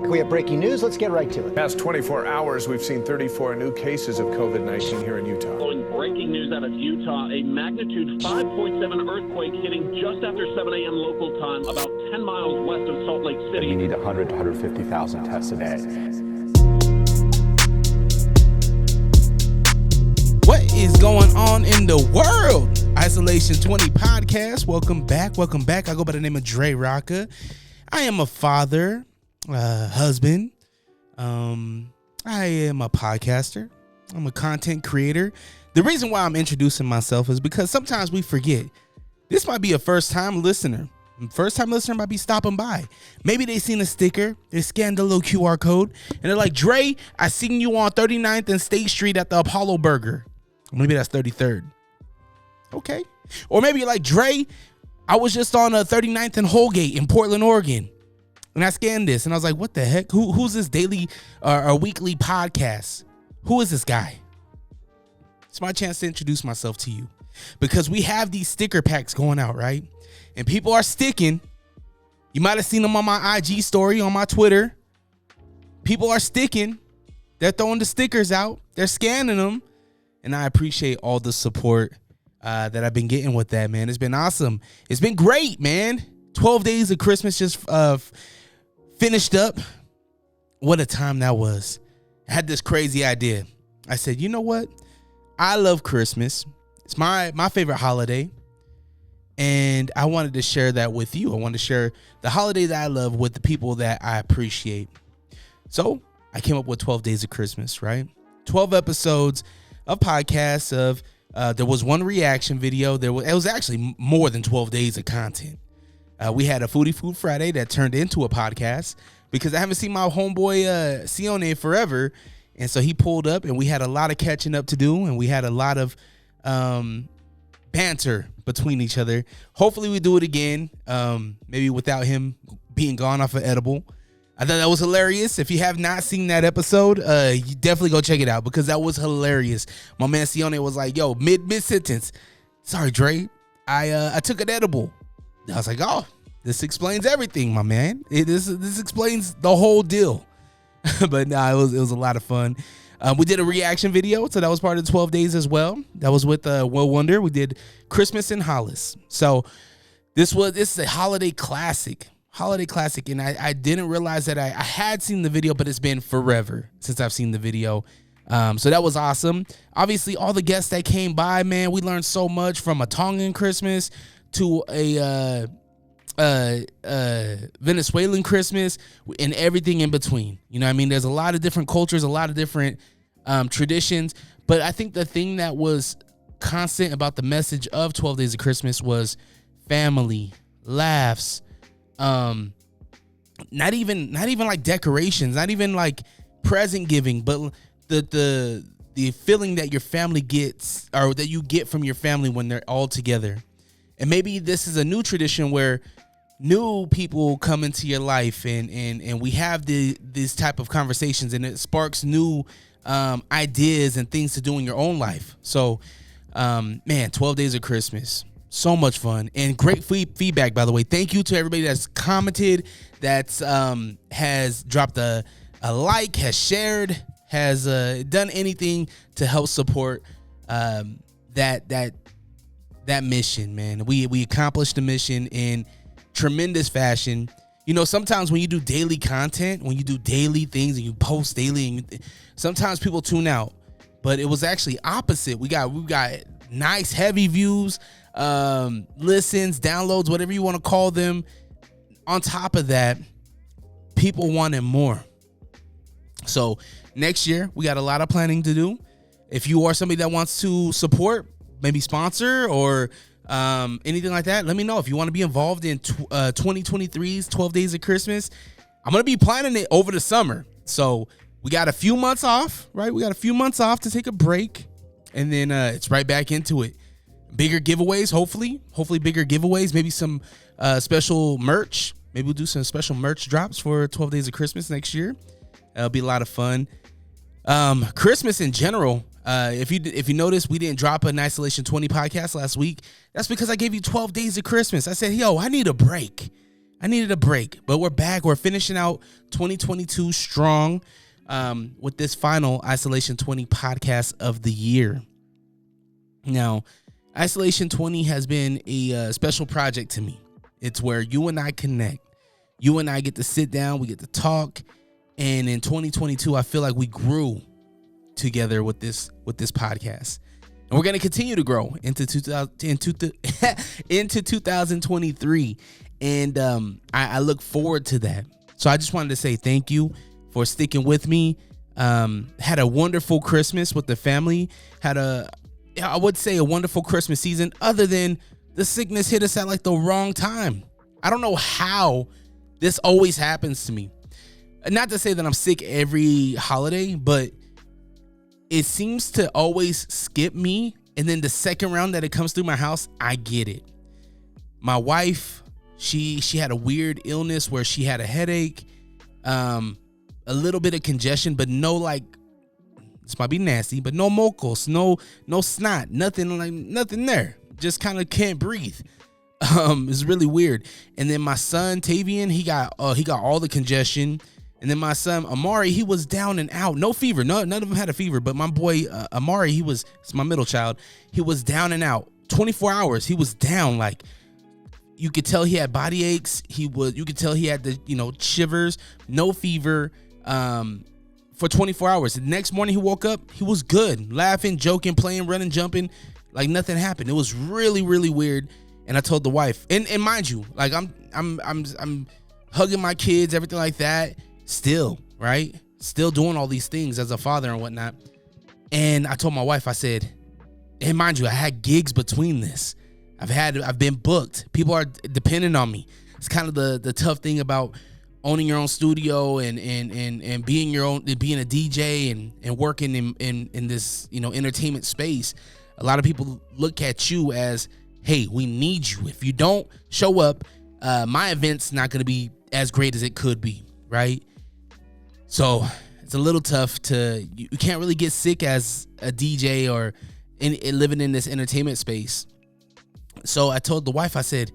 We have breaking news. Let's get right to it. Past 24 hours, we've seen 34 new cases of COVID-19 here in Utah. Following breaking news out of Utah, a magnitude 5.7 earthquake hitting just after 7 a.m. local time, about 10 miles west of Salt Lake City. You need 100 to 150,000 tests a day. What is going on in the world? Isolation 20 podcast. Welcome back. I go by the name of DreRawka. I am a father, husband. I am a podcaster. I'm a content creator. The reason why I'm introducing myself is because sometimes we forget. This might be a first-time listener. First-time listener might be stopping by. Maybe they seen a sticker. They scanned the little QR code. And they're like, Dre, I seen you on 39th and State Street at the Apollo Burger. Maybe that's 33rd. Okay. Or maybe you're like, Dre, I was just on 39th and Holgate in Portland, Oregon. And I scanned this and I was like, what the heck? Who's this daily or weekly podcast? Who is this guy? It's my chance to introduce myself to you because we have these sticker packs going out, right? And people are sticking. You might have seen them on my IG story, on my Twitter. People are sticking. They're throwing the stickers out. They're scanning them. And I appreciate all the support that I've been getting with that, man. It's been awesome. It's been great, man. 12 days of Christmas just finished up. What a time that was. I had this crazy idea. I said, you know what? I love Christmas. It's my favorite holiday. And I wanted to share that with you. I wanted to share the holiday that I love with the people that I appreciate. So I came up with 12 days of Christmas, right? 12 episodes of podcasts of there was one reaction video. It was actually more than 12 days of content. We had a Foodie Food Friday that turned into a podcast because I haven't seen my homeboy Sione forever. And so he pulled up and we had a lot of catching up to do. And we had a lot of banter between each other. Hopefully we do it again. Maybe without him being gone off of edible. I thought that was hilarious. If you have not seen that episode, you definitely go check it out because that was hilarious. My man Sione was like, yo, mid-sentence. Sorry, Dre. I took an edible. I was like, oh, this explains everything, my man. This explains the whole deal. But nah, it was a lot of fun. We did a reaction video, so that was part of the 12 days as well. That was with Will Wonder. We did Christmas in Hollis. So this is a holiday classic. And I didn't realize that I had seen the video, but it's been forever since I've seen the video. So that was awesome. Obviously, all the guests that came by, man, we learned so much from a Tongan Christmas to a Venezuelan Christmas and everything in between. You know what I mean? There's a lot of different cultures, a lot of different traditions. But I think the thing that was constant about the message of 12 Days of Christmas was family, laughs, not even like decorations, not even like present giving, but the feeling that your family gets or that you get from your family when they're all together. And maybe this is a new tradition where new people come into your life and we have these type of conversations and it sparks new ideas and things to do in your own life. So, man, 12 Days of Christmas. So much fun and great feedback, by the way. Thank you to everybody that's commented, that's has dropped a like, has shared, has done anything to help support that mission, man. We accomplished the mission in tremendous fashion. You know, sometimes when you do daily content, when you do daily things and you post daily, and sometimes people tune out. But it was actually opposite. We got nice heavy views, listens, downloads, whatever you want to call them. On top of that, people wanted more. So next year, we got a lot of planning to do. If you are somebody that wants to support, maybe sponsor or anything like that, let me know. If you want to be involved in 2023's 12 Days of Christmas, I'm going to be planning it over the summer. So we got a few months off, right? We got a few months off to take a break, and then it's right back into it. Bigger giveaways, hopefully bigger giveaways, maybe some special merch. Maybe we'll do some special merch drops for 12 Days of Christmas next year. It'll be a lot of fun. Christmas in general, if you notice, we didn't drop an Isolation 20 podcast last week. That's because I gave you 12 days of Christmas. I said, yo, I need a break. I needed a break, but we're back. We're finishing out 2022 strong with this final Isolation 20 podcast of the year. Now, Isolation 20 has been a special project to me. It's where you and I connect. You and I get to sit down, we get to talk, and in 2022, I feel like we grew together with this podcast. And we're going to continue to grow into 2023. And I look forward to that. So I just wanted to say thank you for sticking with me. Had a wonderful Christmas with the family. I would say a wonderful Christmas season, other than the sickness hit us at like the wrong time. I don't know how this always happens to me. Not to say that I'm sick every holiday, but it seems to always skip me. And then the second round that it comes through my house, I get it. My wife, she had a weird illness where she had a headache, a little bit of congestion, but no, like, this might be nasty, but no mocos, no snot, nothing there. Just kind of can't breathe. It's really weird. And then my son Tavian, he got all the congestion. And then my son Amari, he was down and out, no fever. None of them had a fever. But my boy Amari, it's my middle child. He was down and out. 24 hours, he was down. Like, you could tell he had body aches. You could tell he had the shivers, no fever. For 24 hours. The next morning he woke up, he was good, laughing, joking, playing, running, jumping, like nothing happened. It was really, really weird. And I told the wife, and mind you, like I'm hugging my kids, everything like that. Still, right? Still doing all these things as a father and whatnot. And I told my wife, I said, and mind you, I had gigs between this. I've been booked. People are depending on me. It's kind of the tough thing about owning your own studio and being being a DJ and working in this entertainment space. A lot of people look at you as, hey, we need you. If you don't show up, my event's not going to be as great as it could be, right? So it's a little tough you can't really get sick as a DJ or living in this entertainment space. So I told the wife, I said,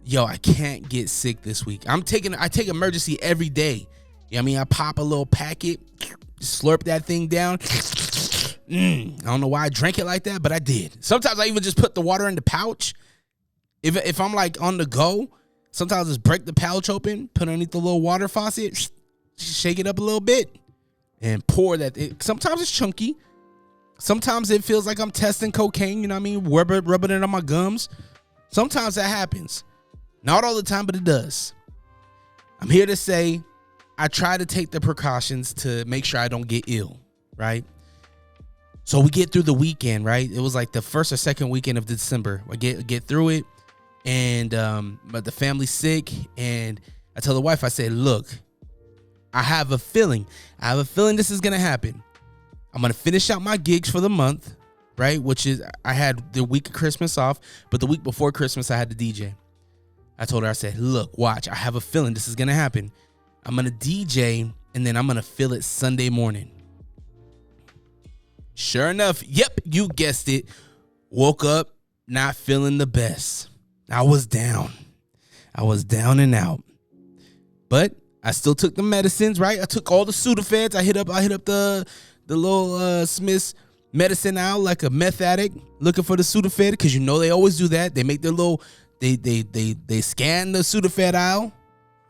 yo, I can't get sick this week. I take emergency every day. You know what I mean? I pop a little packet, slurp that thing down. I don't know why I drank it like that, but I did. Sometimes I even just put the water in the pouch. If I'm like on the go, sometimes I just break the pouch open, put it underneath the little water faucet, shake it up a little bit, and pour that. Sometimes it's chunky. Sometimes it feels like I'm testing cocaine, you know what I mean? Rubbing it on my gums. Sometimes that happens. Not all the time, but it does. I'm here to say I try to take the precautions to make sure I don't get ill, right? So we get through the weekend, right? It was like the first or second weekend of December. I get through it, and but the family's sick, and I tell the wife, I said, look, I have a feeling this is going to happen. I'm going to finish out my gigs for the month, right? Which is, I had the week of Christmas off, but the week before Christmas, I had the DJ. I told her, I said, look, watch, I have a feeling this is going to happen. I'm going to DJ, and then I'm going to feel it Sunday morning. Sure enough, yep, you guessed it. Woke up not feeling the best. I was down and out. But I still took the medicines, right? I took all the Sudafeds. I hit up the little Smith's medicine aisle like a meth addict looking for the Sudafed, because they always do that. They make their little they scan the Sudafed aisle,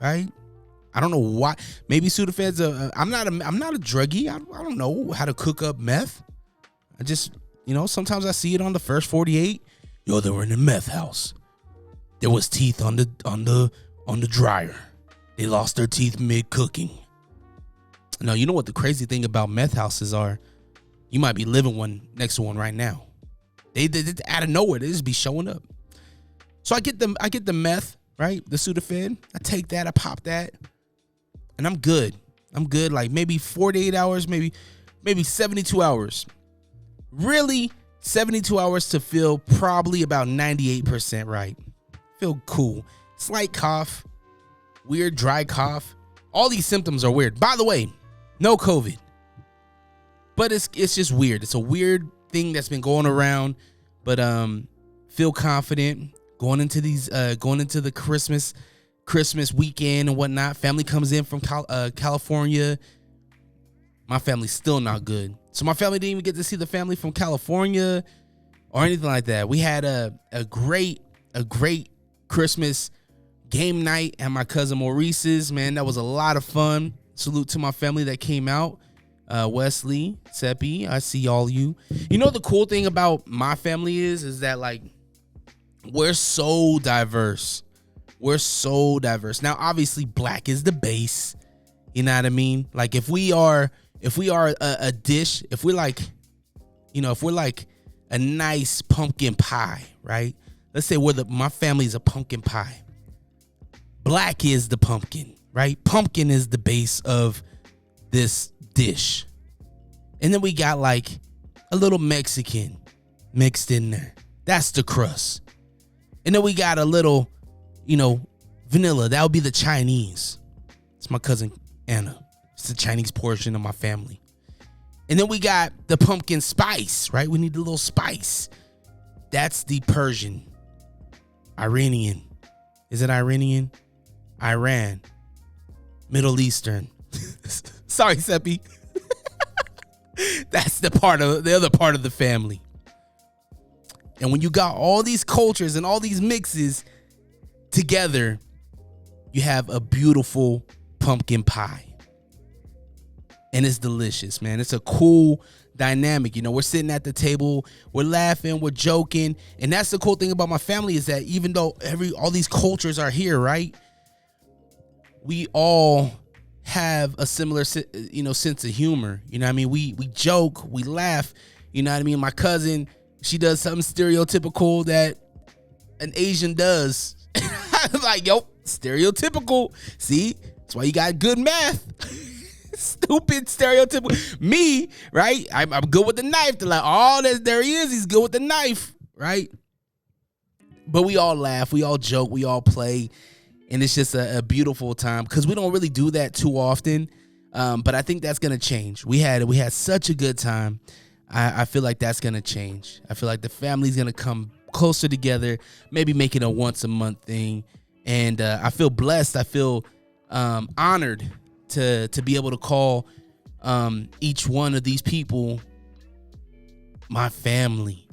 right? I don't know why. Maybe Sudafed's I'm not a druggie. I don't know how to cook up meth. I just, sometimes I see it on the first 48. Yo, they were in the meth house. There was teeth on the dryer. They lost their teeth mid cooking. Now, you know what the crazy thing about meth houses are? You might be living next to one right now. They out of nowhere, they just be showing up. So I get the meth, right? The Sudafed. I take that, I pop that, and I'm good. Like maybe 48 hours, maybe 72 hours. Really, 72 hours to feel probably about 98% right. Feel cool. Slight cough, weird dry cough. All these symptoms are weird. By the way, no COVID. But it's just weird. It's a weird thing that's been going around. But feel confident going into the Christmas Christmas weekend and whatnot. Family comes in from California. My family's still not good. So my family didn't even get to see the family from California or anything like that. We had a great Christmas game night at my cousin Maurice's. Man, that was a lot of fun. Salute to my family that came out. Wesley, Seppi, I see all you. You know, the cool thing about my family is that, like, we're so diverse. We're so diverse. Now, obviously, black is the base. You know what I mean? Like, if we are a dish, if we're like a nice pumpkin pie, right? Let's say my family's a pumpkin pie. Black is the pumpkin, right? Pumpkin is the base of this dish. And then we got like a little Mexican mixed in there. That's the crust. And then we got a little, vanilla. That would be the Chinese. It's my cousin Anna. It's the Chinese portion of my family. And then we got the pumpkin spice, right? We need the little spice. That's the Persian. Iranian. Is it Iranian? Iran. Middle Eastern. Sorry, Seppi. That's the other part of the family. And when you got all these cultures and all these mixes together, you have a beautiful pumpkin pie. And it's delicious, man. It's a cool dynamic. We're sitting at the table, we're laughing, we're joking. And that's the cool thing about my family is that even though all these cultures are here, right? We all have a similar, sense of humor. You know what I mean? We joke, we laugh. You know what I mean? My cousin, she does something stereotypical that an Asian does. I'm like, yo, stereotypical. See? That's why you got good math. Stupid stereotypical. Me, right? I'm good with the knife. They're like, oh, there he is. He's good with the knife, right? But we all laugh. We all joke. We all play. And it's just a beautiful time because we don't really do that too often. But I think that's going to change. We had such a good time. I feel like that's going to change. I feel like the family's going to come closer together, maybe make it a once a month thing. And I feel blessed. I feel honored to be able to call each one of these people my family.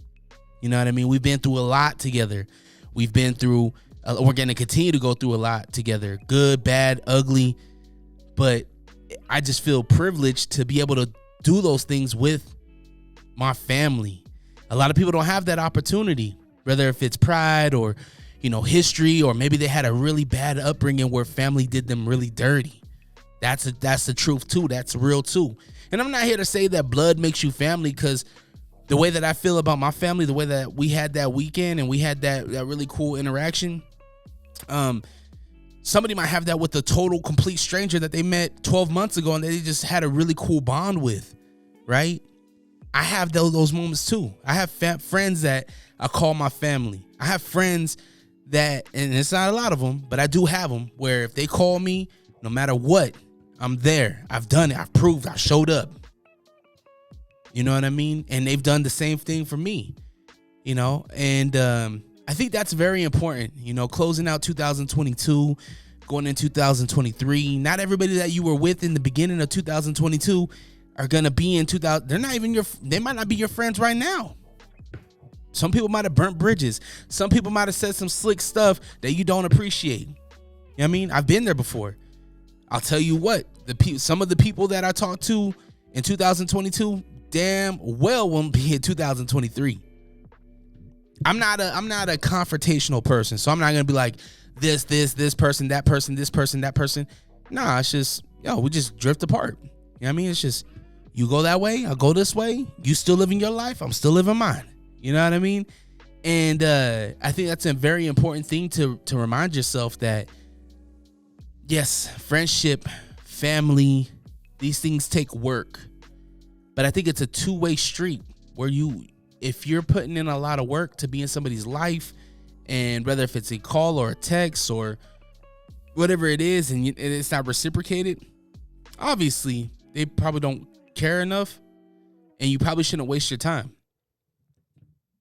You know what I mean? We've been through a lot together. We've been through, we're going to continue to go through a lot together. Good, bad, ugly. But I just feel privileged to be able to do those things with my family. A lot of people don't have that opportunity, whether if it's pride or, history, or maybe they had a really bad upbringing where family did them really dirty. That's the truth too. That's real too. And I'm not here to say that blood makes you family, because the way that I feel about my family, the way that we had that weekend and we had that really cool interaction, somebody might have that with a total complete stranger that they met 12 months ago and they just had a really cool bond with, right? I have those moments too. I have friends that I call my family. I have friends that, and it's not a lot of them, but I do have them, where if they call me, no matter what, I'm there. I've done it. I've proved. I showed up. You know what I mean? And they've done the same thing for me, and I think that's very important, closing out 2022, going in 2023. Not everybody that you were with in the beginning of 2022 are going to be in 2000. They might not be your friends right now. Some people might have burnt bridges. Some people might have said some slick stuff that you don't appreciate. You know what I mean? I've been there before. I'll tell you what, some of the people that I talked to in 2022 damn well won't be in 2023. I'm not a confrontational person, so I'm not gonna be like this person, that person, this person, that person. Nah, it's just, we just drift apart. You know what I mean? It's just, you go that way, I'll go this way. You still living your life, I'm still living mine. You know what I mean? And I think that's a very important thing to remind yourself that, yes, friendship, family, these things take work. But I think it's a two-way street where if you're putting in a lot of work to be in somebody's life, and whether if it's a call or a text or whatever it is, and it's not reciprocated, obviously they probably don't care enough, and you probably shouldn't waste your time.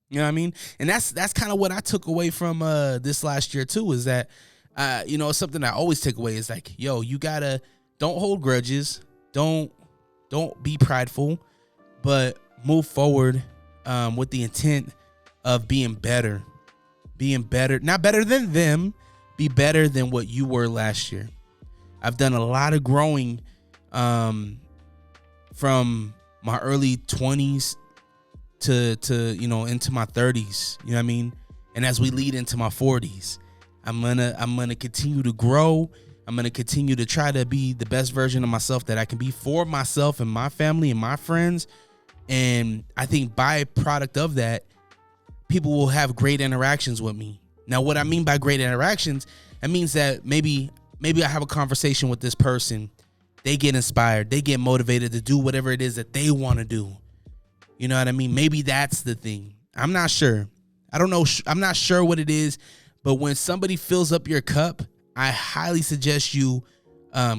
You know what I mean? And that's kind of what I took away from this last year too, is that It's something I always take away is like, yo, you gotta don't hold grudges, don't be prideful, but move forward with the intent of being better, not better than them, be better than what you were last year. I've done a lot of growing from my early 20s to into my 30s, you know what I mean? And as we lead into my 40s, I'm gonna continue to grow. I'm gonna continue to try to be the best version of myself that I can be for myself and my family and my friends. And I think byproduct of that, people will have great interactions with me. Now, what I mean by great interactions, it means that maybe I have a conversation with this person. They get inspired. They get motivated to do whatever it is that they want to do. You know what I mean? Maybe that's the thing. I'm not sure. I don't know. I'm not sure what it is. But when somebody fills up your cup, I highly suggest you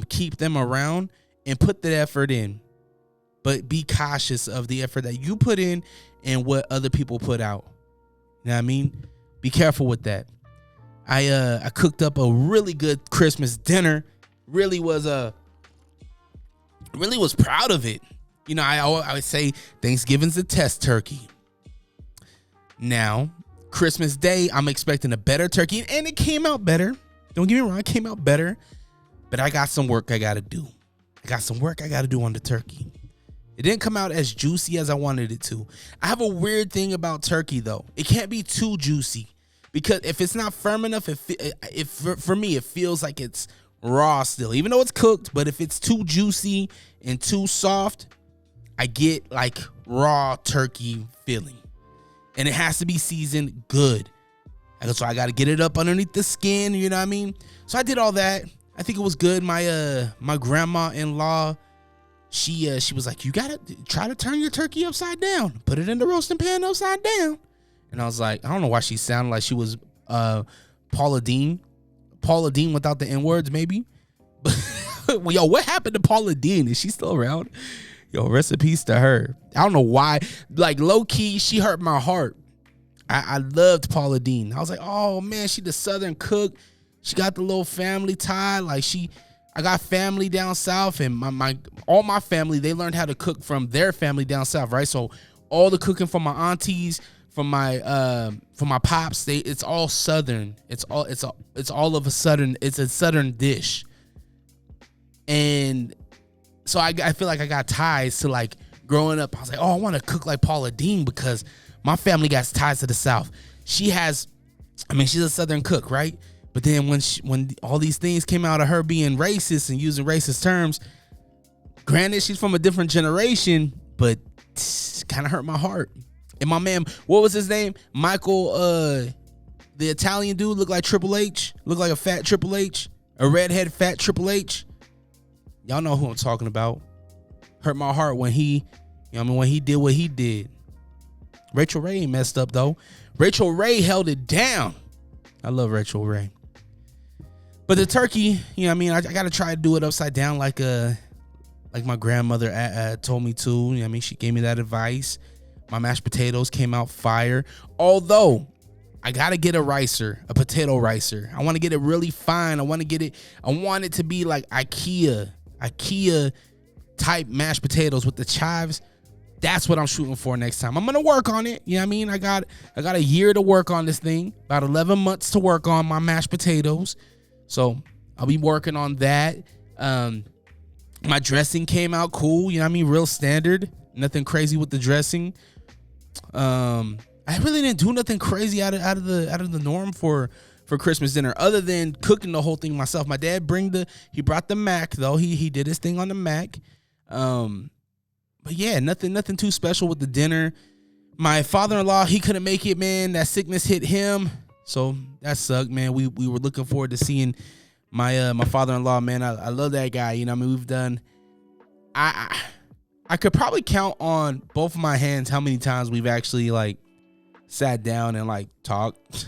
keep them around and put the effort in. But be cautious of the effort that you put in and what other people put out. You know what I mean? Be careful with that. I cooked up a really good Christmas dinner. Really was proud of it. You know, I would say Thanksgiving's a test turkey. Now, Christmas Day, I'm expecting a better turkey, and it came out better. Don't get me wrong, it came out better, but I got some work I got to do. I got some work I got to do on the turkey. It didn't come out as juicy as I wanted it to. I have a weird thing about turkey, though. It can't be too juicy, because if it's not firm enough, for me, it feels like it's raw still, even though it's cooked. But if it's too juicy and too soft, I get like raw turkey feeling. And it has to be seasoned good. So I got to get it up underneath the skin, you know what I mean? So I did all that. I think it was good. My grandma-in-law, she was like, you got to try to turn your turkey upside down. Put it in the roasting pan upside down. And I was like, I don't know why she sounded like she was Paula Deen. Paula Deen without the N-words, maybe. But yo, what happened to Paula Deen? Is she still around? Yo, rest in peace to her. I don't know why. Like, low-key, she hurt my heart. I loved Paula Deen. I was like, oh, man, she the Southern cook. She got the little family tie. Like, I got family down south, and all my family, they learned how to cook from their family down south, right? So all the cooking from my aunties, from my pops, it's all Southern. It's all of a Southern. It's a Southern dish. And so I feel like I got ties to, like, growing up. I was like, oh, I want to cook like Paula Deen because my family got ties to the South. She's a Southern cook, right? But then when all these things came out of her being racist and using racist terms, granted, she's from a different generation, but kind of hurt my heart. And my man, what was his name? Michael, the Italian dude, looked like Triple H, looked like a fat Triple H, a redhead fat Triple H. Y'all know who I'm talking about. Hurt my heart when he did what he did. Rachel Ray ain't messed up, though. Rachel Ray held it down. I love Rachel Ray. But the turkey, I got to try to do it upside down like my grandmother told me to. She gave me that advice. My mashed potatoes came out fire. Although, I got to get a potato ricer. I want to get it really fine. I want it to be like IKEA type mashed potatoes with the chives. That's what I'm shooting for next time. I'm going to work on it. You know what I mean? I got a year to work on this thing. About 11 months to work on my mashed potatoes. So I'll be working on that. My dressing came out cool. You know what I mean? Real standard. Nothing crazy with the dressing. I really didn't do nothing crazy out of the norm for Christmas dinner, other than cooking the whole thing myself. My dad brought the Mac, though. He did his thing on the Mac. But yeah, nothing too special with the dinner. My father-in-law, he couldn't make it, man. That sickness hit him, so that sucked, man. We were looking forward to seeing my father-in-law, man. I love that guy. You know what I mean? We've done. I could probably count on both of my hands how many times we've actually like sat down and like talked.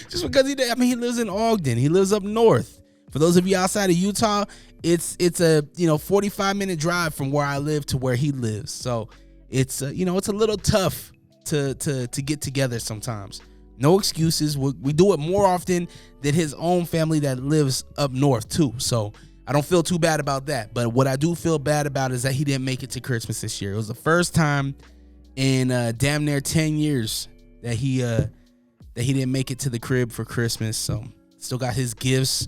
Just because he lives in Ogden. He lives up north. For those of you outside of Utah, it's a 45-minute drive from where I live to where he lives. So it's it's a little tough to get together sometimes. No excuses. We do it more often than his own family that lives up north too. So I don't feel too bad about that. But what I do feel bad about is that he didn't make it to Christmas this year. It was the first time in damn near 10 years that he didn't make it to the crib for Christmas. So still got his gifts.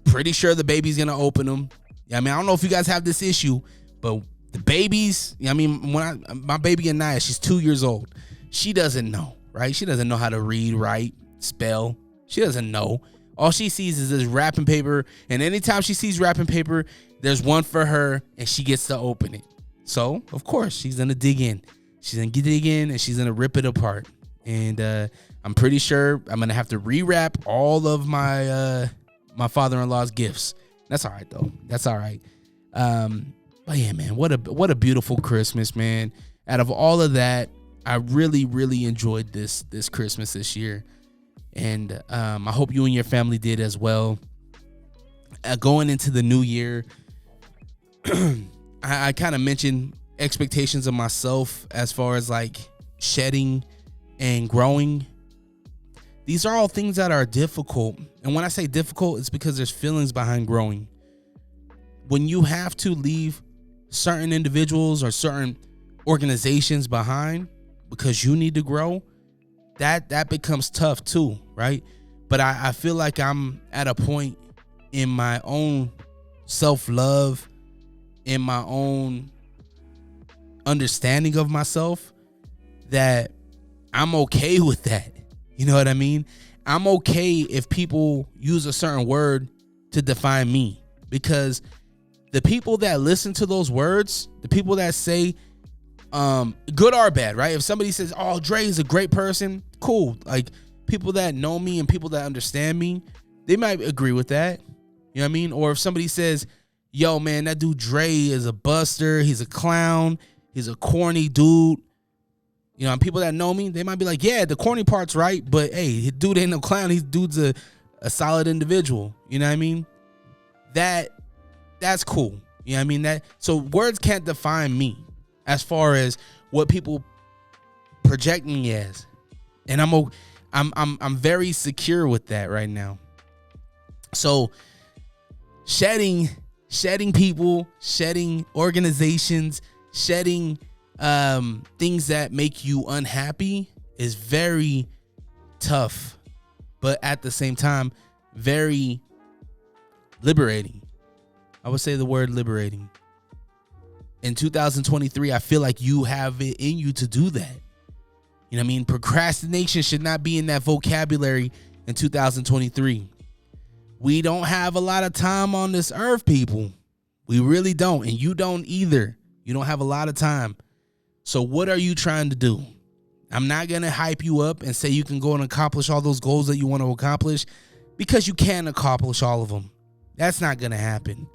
Pretty sure the baby's gonna open them. I mean, I don't know if you guys have this issue, but the babies, I mean, my baby Anaya, she's 2 years old. She doesn't know, right? She doesn't know how to read, write, spell. She doesn't know. All she sees is this wrapping paper, and anytime she sees wrapping paper, there's one for her, and she gets to open it. So, of course, she's gonna dig in. She's gonna dig in, and she's gonna rip it apart. And I'm pretty sure I'm gonna have to rewrap all of my my father-in-law's gifts. That's all right though. That's all right. But yeah, man, what a beautiful Christmas, man. Out of all of that, I really, really enjoyed this Christmas this year. And I hope you and your family did as well. Going into the new year, I kind of mentioned expectations of myself as far as like shedding and growing. These are all things that are difficult. And when I say difficult, it's because there's feelings behind growing. When you have to leave certain individuals or certain organizations behind because you need to grow, that becomes tough too, right? But I feel like I'm at a point in my own self-love, in my own understanding of myself, that I'm okay with that. You know what I mean? I'm okay if people use a certain word to define me, because the people that listen to those words, the people that say, good or bad, right? If somebody says, oh, Dre is a great person, cool. Like, people that know me and people that understand me, they might agree with that. You know what I mean? Or if somebody says, yo, man, that dude Dre is a buster, he's a clown, he's a corny dude. You know, and people that know me, they might be like, yeah, the corny part's right, but hey, dude ain't no clown. Dude's a solid individual. You know what I mean? That's cool. You know what I mean? So words can't define me as far as what people project me as. And I'm very secure with that right now. So shedding people, shedding organizations, shedding things that make you unhappy is very tough, but at the same time, very liberating. I would say the word liberating. In 2023, I feel like you have it in you to do that. You know what I mean? Procrastination should not be in that vocabulary in 2023. We don't have a lot of time on this earth, people. We really don't. And you don't either. You don't have a lot of time. So what are you trying to do? I'm not going to hype you up and say you can go and accomplish all those goals that you want to accomplish, because you can't accomplish all of them. That's not going to happen.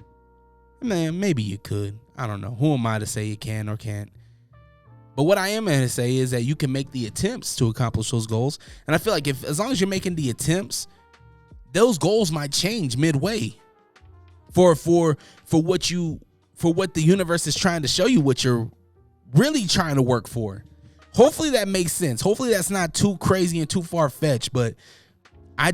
Man, maybe you could. I don't know. Who am I to say you can or can't? But what I am going to say is that you can make the attempts to accomplish those goals. And I feel like as long as you're making the attempts, those goals might change midway for what the universe is trying to show you, what you're really trying to work for. Hopefully that makes sense. Hopefully that's not too crazy and too far-fetched, but I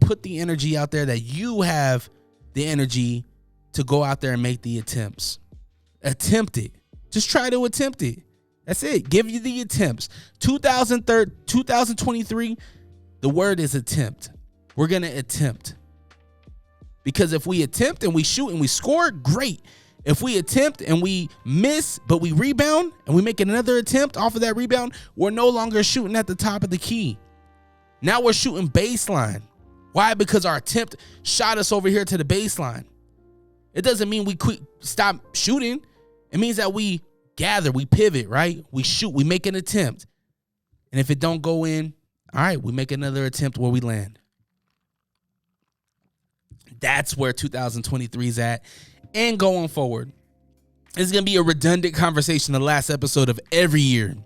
put the energy out there that you have the energy to go out there and make the attempts. Attempt it. Just try to attempt it. That's it. Give you the attempts. 2023, the word is attempt. We're going to attempt. Because if we attempt and we shoot and we score, great. If we attempt and we miss, but we rebound and we make another attempt off of that rebound, we're no longer shooting at the top of the key. Now we're shooting baseline. Why? Because our attempt shot us over here to the baseline. It doesn't mean we stop shooting. It means that we gather, we pivot, right? We shoot, we make an attempt. And if it don't go in, all right, we make another attempt where we land. That's where 2023 is at. And going forward, it's going to be a redundant conversation, the last episode of every year.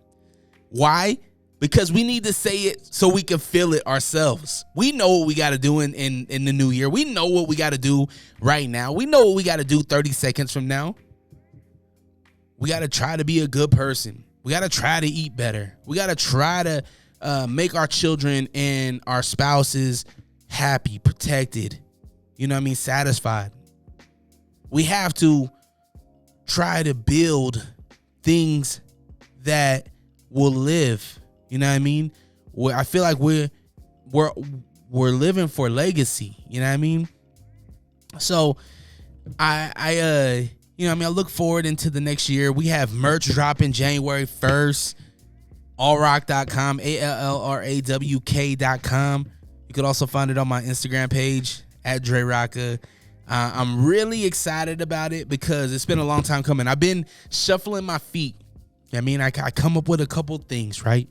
Why? Because we need to say it so we can feel it ourselves. We know what we got to do in the new year. We know what we got to do right now. We know what we got to do 30 seconds from now. We got to try to be a good person. We got to try to eat better. We got to try to make our children and our spouses happy, protected, you know what I mean, satisfied. We have to try to build things that will live, you know what I mean? I feel like we're living for legacy, you know what I mean? So I you know what I mean, I look forward into the next year. We have merch dropping January 1st. allrawk.com, ALLRAWK.com. You could also find it on my Instagram page at DreRawka. I'm really excited about it because it's been a long time coming. I've been shuffling my feet. I mean, I come up with a couple things, right?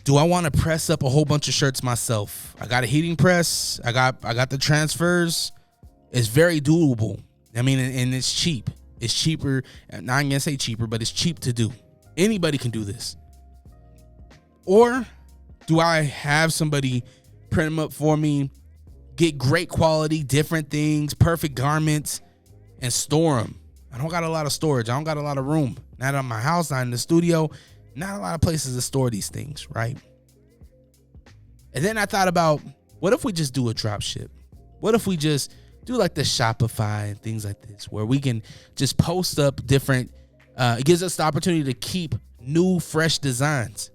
Do I want to press up a whole bunch of shirts myself? I got a heating press. I got the transfers. It's very doable. I mean, and it's cheap. It's cheaper. Now I'm gonna say cheaper, but it's cheap to do. Anybody can do this. Or do I have somebody print them up for me, get great quality, different things, perfect garments, and store them? I don't got a lot of storage. I don't got a lot of room. Not at my house, not in the studio, not a lot of places to store these things, right? And then I thought about, what if we just do a drop ship? What if we just do like the Shopify and things like this, where we can just post up different, it gives us the opportunity to keep new, fresh designs.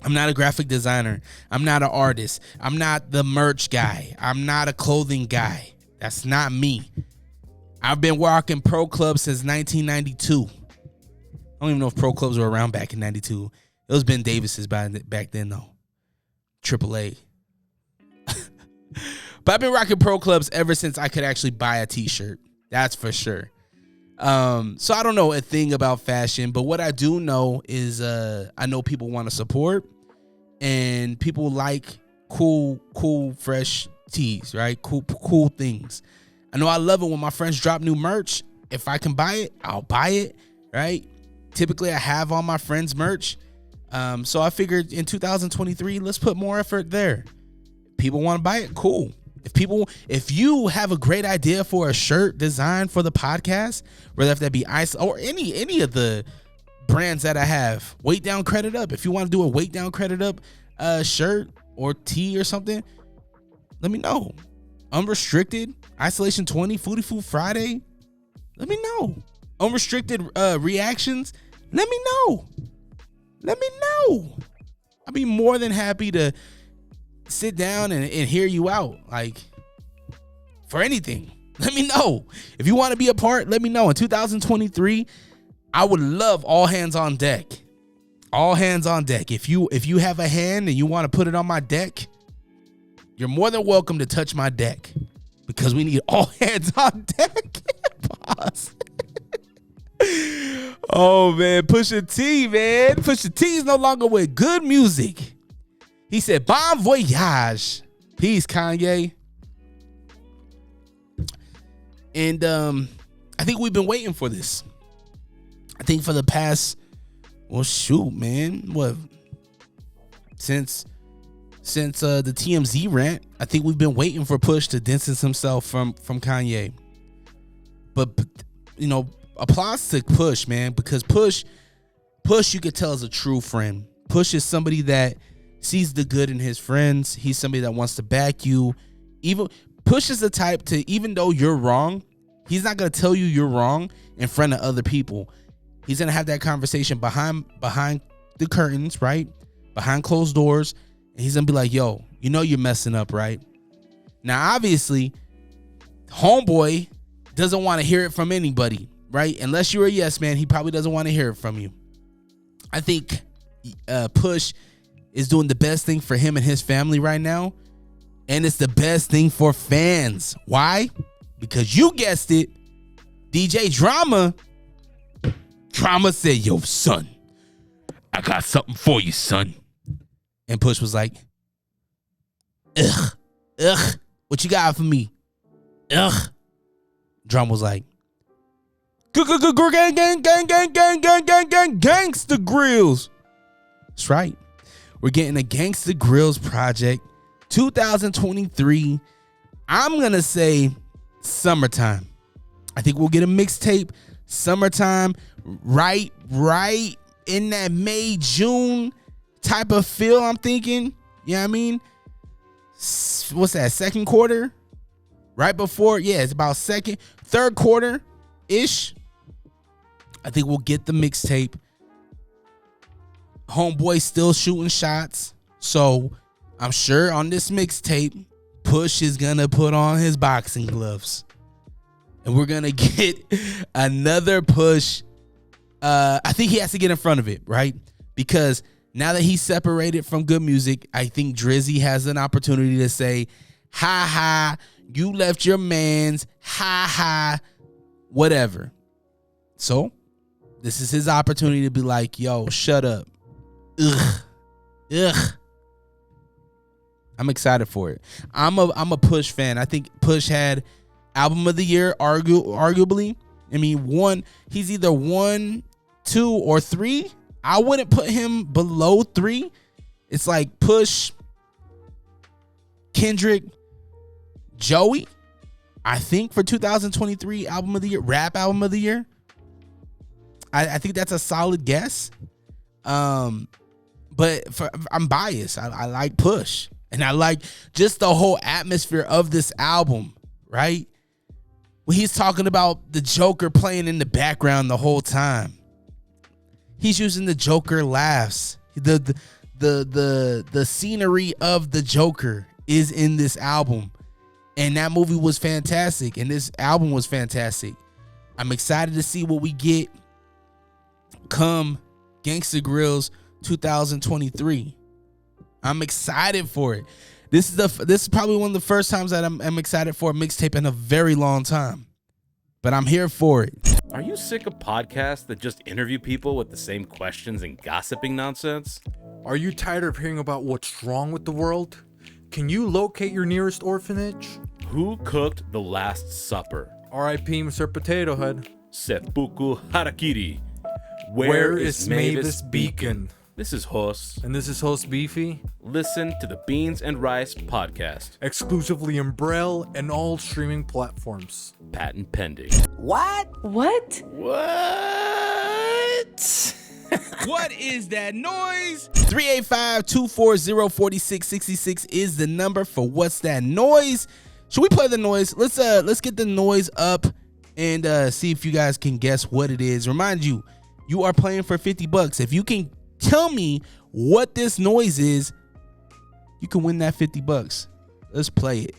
I'm not a graphic designer. I'm not an artist. I'm not the merch guy. I'm not a clothing guy. That's not me. I've been working pro clubs since 1992. I don't even know if pro clubs were around back in 92. It was Ben Davis's back then, though. AAA. But I've been rocking pro clubs ever since I could actually buy a t-shirt. That's for sure. So I don't know a thing about fashion, but what I do know is I know people want to support, and people like cool, fresh tees, right? Cool things. I know I love it when my friends drop new merch. If I can buy it, I'll buy it, right? Typically, I have all my friends' merch. So I figured in 2023, let's put more effort there. People want to buy it, cool. If you have a great idea for a shirt design for the podcast, whether that be Ice or any of the brands that I have, Weight Down Credit Up. If you want to do a Weight Down Credit Up shirt or tee or something, let me know. Unrestricted, Isolation 20, Foodie Food Friday, let me know. Unrestricted reactions, let me know. I'd be more than happy to sit down and hear you out, like, for anything. Let me know. If you want to be a part, let me know. In 2023, I would love all hands on deck. All hands on deck. If you have a hand and you want to put it on my deck, you're more than welcome to touch my deck, because we need all hands on deck. Pause. Oh man, Pusha T, man. Pusha T is no longer with Good Music. He said, "Bon voyage." Peace, Kanye. And I think we've been waiting for this. I think for the past, well, shoot, man, what? Since the TMZ rant, I think we've been waiting for Push to distance himself from Kanye. But you know, applause to Push, man, because Push, you could tell is a true friend. Push is somebody that sees the good in his friends. He's somebody that wants to back you. Even Push is the type to, even though you're wrong, he's not gonna tell you you're wrong in front of other people. He's gonna have that conversation behind the curtains, right? Behind closed doors. And he's gonna be like, yo, you know you're messing up, right? Now, obviously, homeboy doesn't want to hear it from anybody, right? Unless you're a yes man, he probably doesn't want to hear it from you. I think Push is doing the best thing for him and his family right now. And it's the best thing for fans. Why? Because you guessed it, DJ Drama said, yo, son, I got something for you, son. And Push was like, ugh, what you got for me? Ugh. Drama was like, Gangsta Grills. That's right. We're getting a Gangsta Grills project, 2023. I'm going to say summertime. I think we'll get a mixtape summertime, right in that May, June type of feel I'm thinking. You know what I mean? What's that, second quarter? Right before, yeah, it's about third quarter-ish. I think we'll get the mixtape. Homeboy still shooting shots. So I'm sure on this mixtape, Push is going to put on his boxing gloves. And we're going to get another Push. I think he has to get in front of it, right? Because now that he's separated from good music, I think Drizzy has an opportunity to say, ha ha, you left your mans, ha ha, whatever. So this is his opportunity to be like, yo, shut up. Ugh. I'm excited for it. I'm a Push fan. I think Push had album of the year, arguably. I mean, he's either 1, 2, or 3. I wouldn't put him below 3. It's like Push, Kendrick, Joey, I think for 2023 album of the year, rap album of the year. I think that's a solid guess. But I'm biased. I like Push. And I like just the whole atmosphere of this album, right? When he's talking about the Joker playing in the background the whole time. He's using the Joker laughs. The scenery of the Joker is in this album. And that movie was fantastic. And this album was fantastic. I'm excited to see what we get come Gangsta Grill's 2023. I'm excited for it. This is probably one of the first times that I'm excited for a mixtape in a very long time. But I'm here for it. Are you sick of podcasts that just interview people with the same questions and gossiping nonsense? Are you tired of hearing about what's wrong with the world? Can you locate your nearest orphanage? Who cooked the Last Supper? R.I.P. Mr. Potato Head. Seppuku Harakiri. Where is Mavis Beacon? This is Hos. And this is host Beefy. Listen to the Beans and Rice podcast. Exclusively in Braille and all streaming platforms. Patent pending. What? What is that noise? 385-240-4666 is the number for What's That Noise. Should we play the noise? Let's get the noise up and see if you guys can guess what it is. Remind you, you are playing for $50. If you can tell me what this noise is, you can win that $50. Let's play it.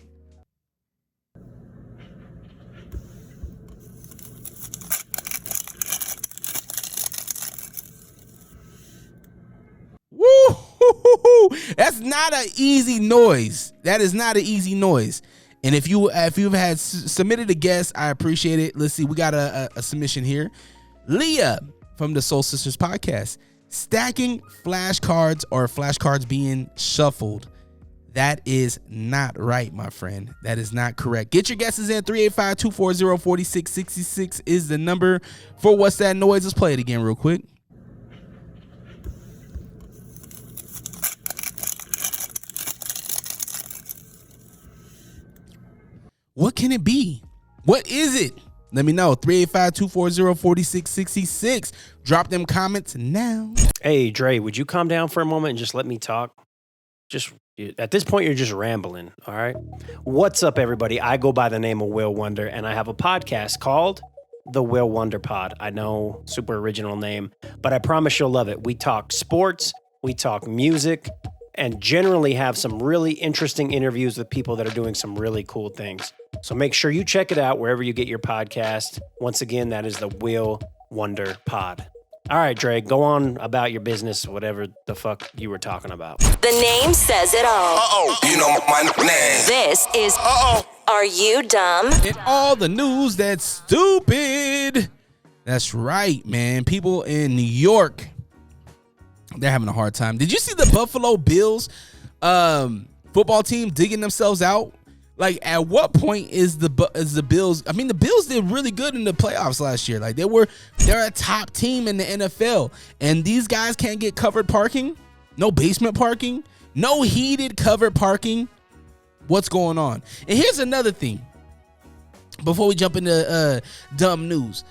Woo! That's not an easy noise. That is not an easy noise. And if you've had submitted a guess, I appreciate it. Let's see. We got a submission here. Leah from the Soul Sisters podcast. Stacking flashcards or flashcards being shuffled. That is not right, my friend. That is not correct. Get your guesses in. 385-240-4666 is the number for What's That Noise. Let's play it again real quick. What can it be? What is it? Let me know. 385-240-4666. Drop them comments now. Hey, Dre, would you calm down for a moment and just let me talk? Just at this point, you're just rambling. All right. What's up, everybody? I go by the name of Will Wonder, and I have a podcast called The Will Wonder Pod. I know, super original name, but I promise you'll love it. We talk sports, we talk music, and generally have some really interesting interviews with people that are doing some really cool things. So make sure you check it out wherever you get your podcast. Once again, that is the Will Wonder Pod. All right, Dre, go on about your business, whatever the fuck you were talking about. The name says it all. You know my name. This is Are You Dumb? And all the news that's stupid. That's right, man. People in New York, they're having a hard time. Did you see the Buffalo Bills football team digging themselves out? Like, at what point is the Bills? I mean, the Bills did really good in the playoffs last year. Like, they're a top team in the NFL, and these guys can't get covered parking, no basement parking, no heated covered parking. What's going on? And here's another thing. Before we jump into dumb news,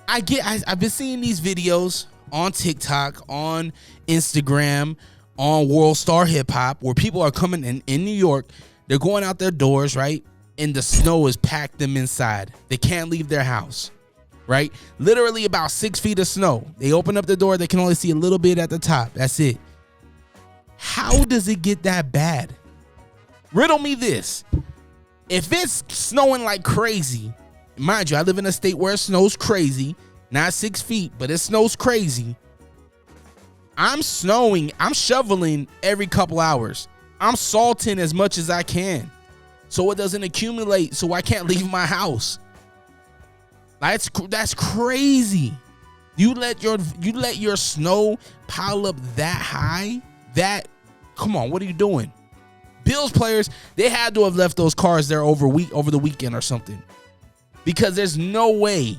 I've been seeing these videos on TikTok, on Instagram, on World Star Hip Hop where people are coming in New York. They're going out their doors, right? And the snow has packed them inside. They can't leave their house, right? Literally about 6 feet of snow. They open up the door. They can only see a little bit at the top. That's it. How does it get that bad? Riddle me this. If it's snowing like crazy, mind you, I live in a state where it snows crazy, not 6 feet, but it snows crazy. I'm shoveling every couple hours. I'm salting as much as I can so it doesn't accumulate, so I can't leave my house. That's crazy. You let your snow pile up that high? Come on, what are you doing? Bills players, they had to have left those cars there over the weekend or something. Because there is no way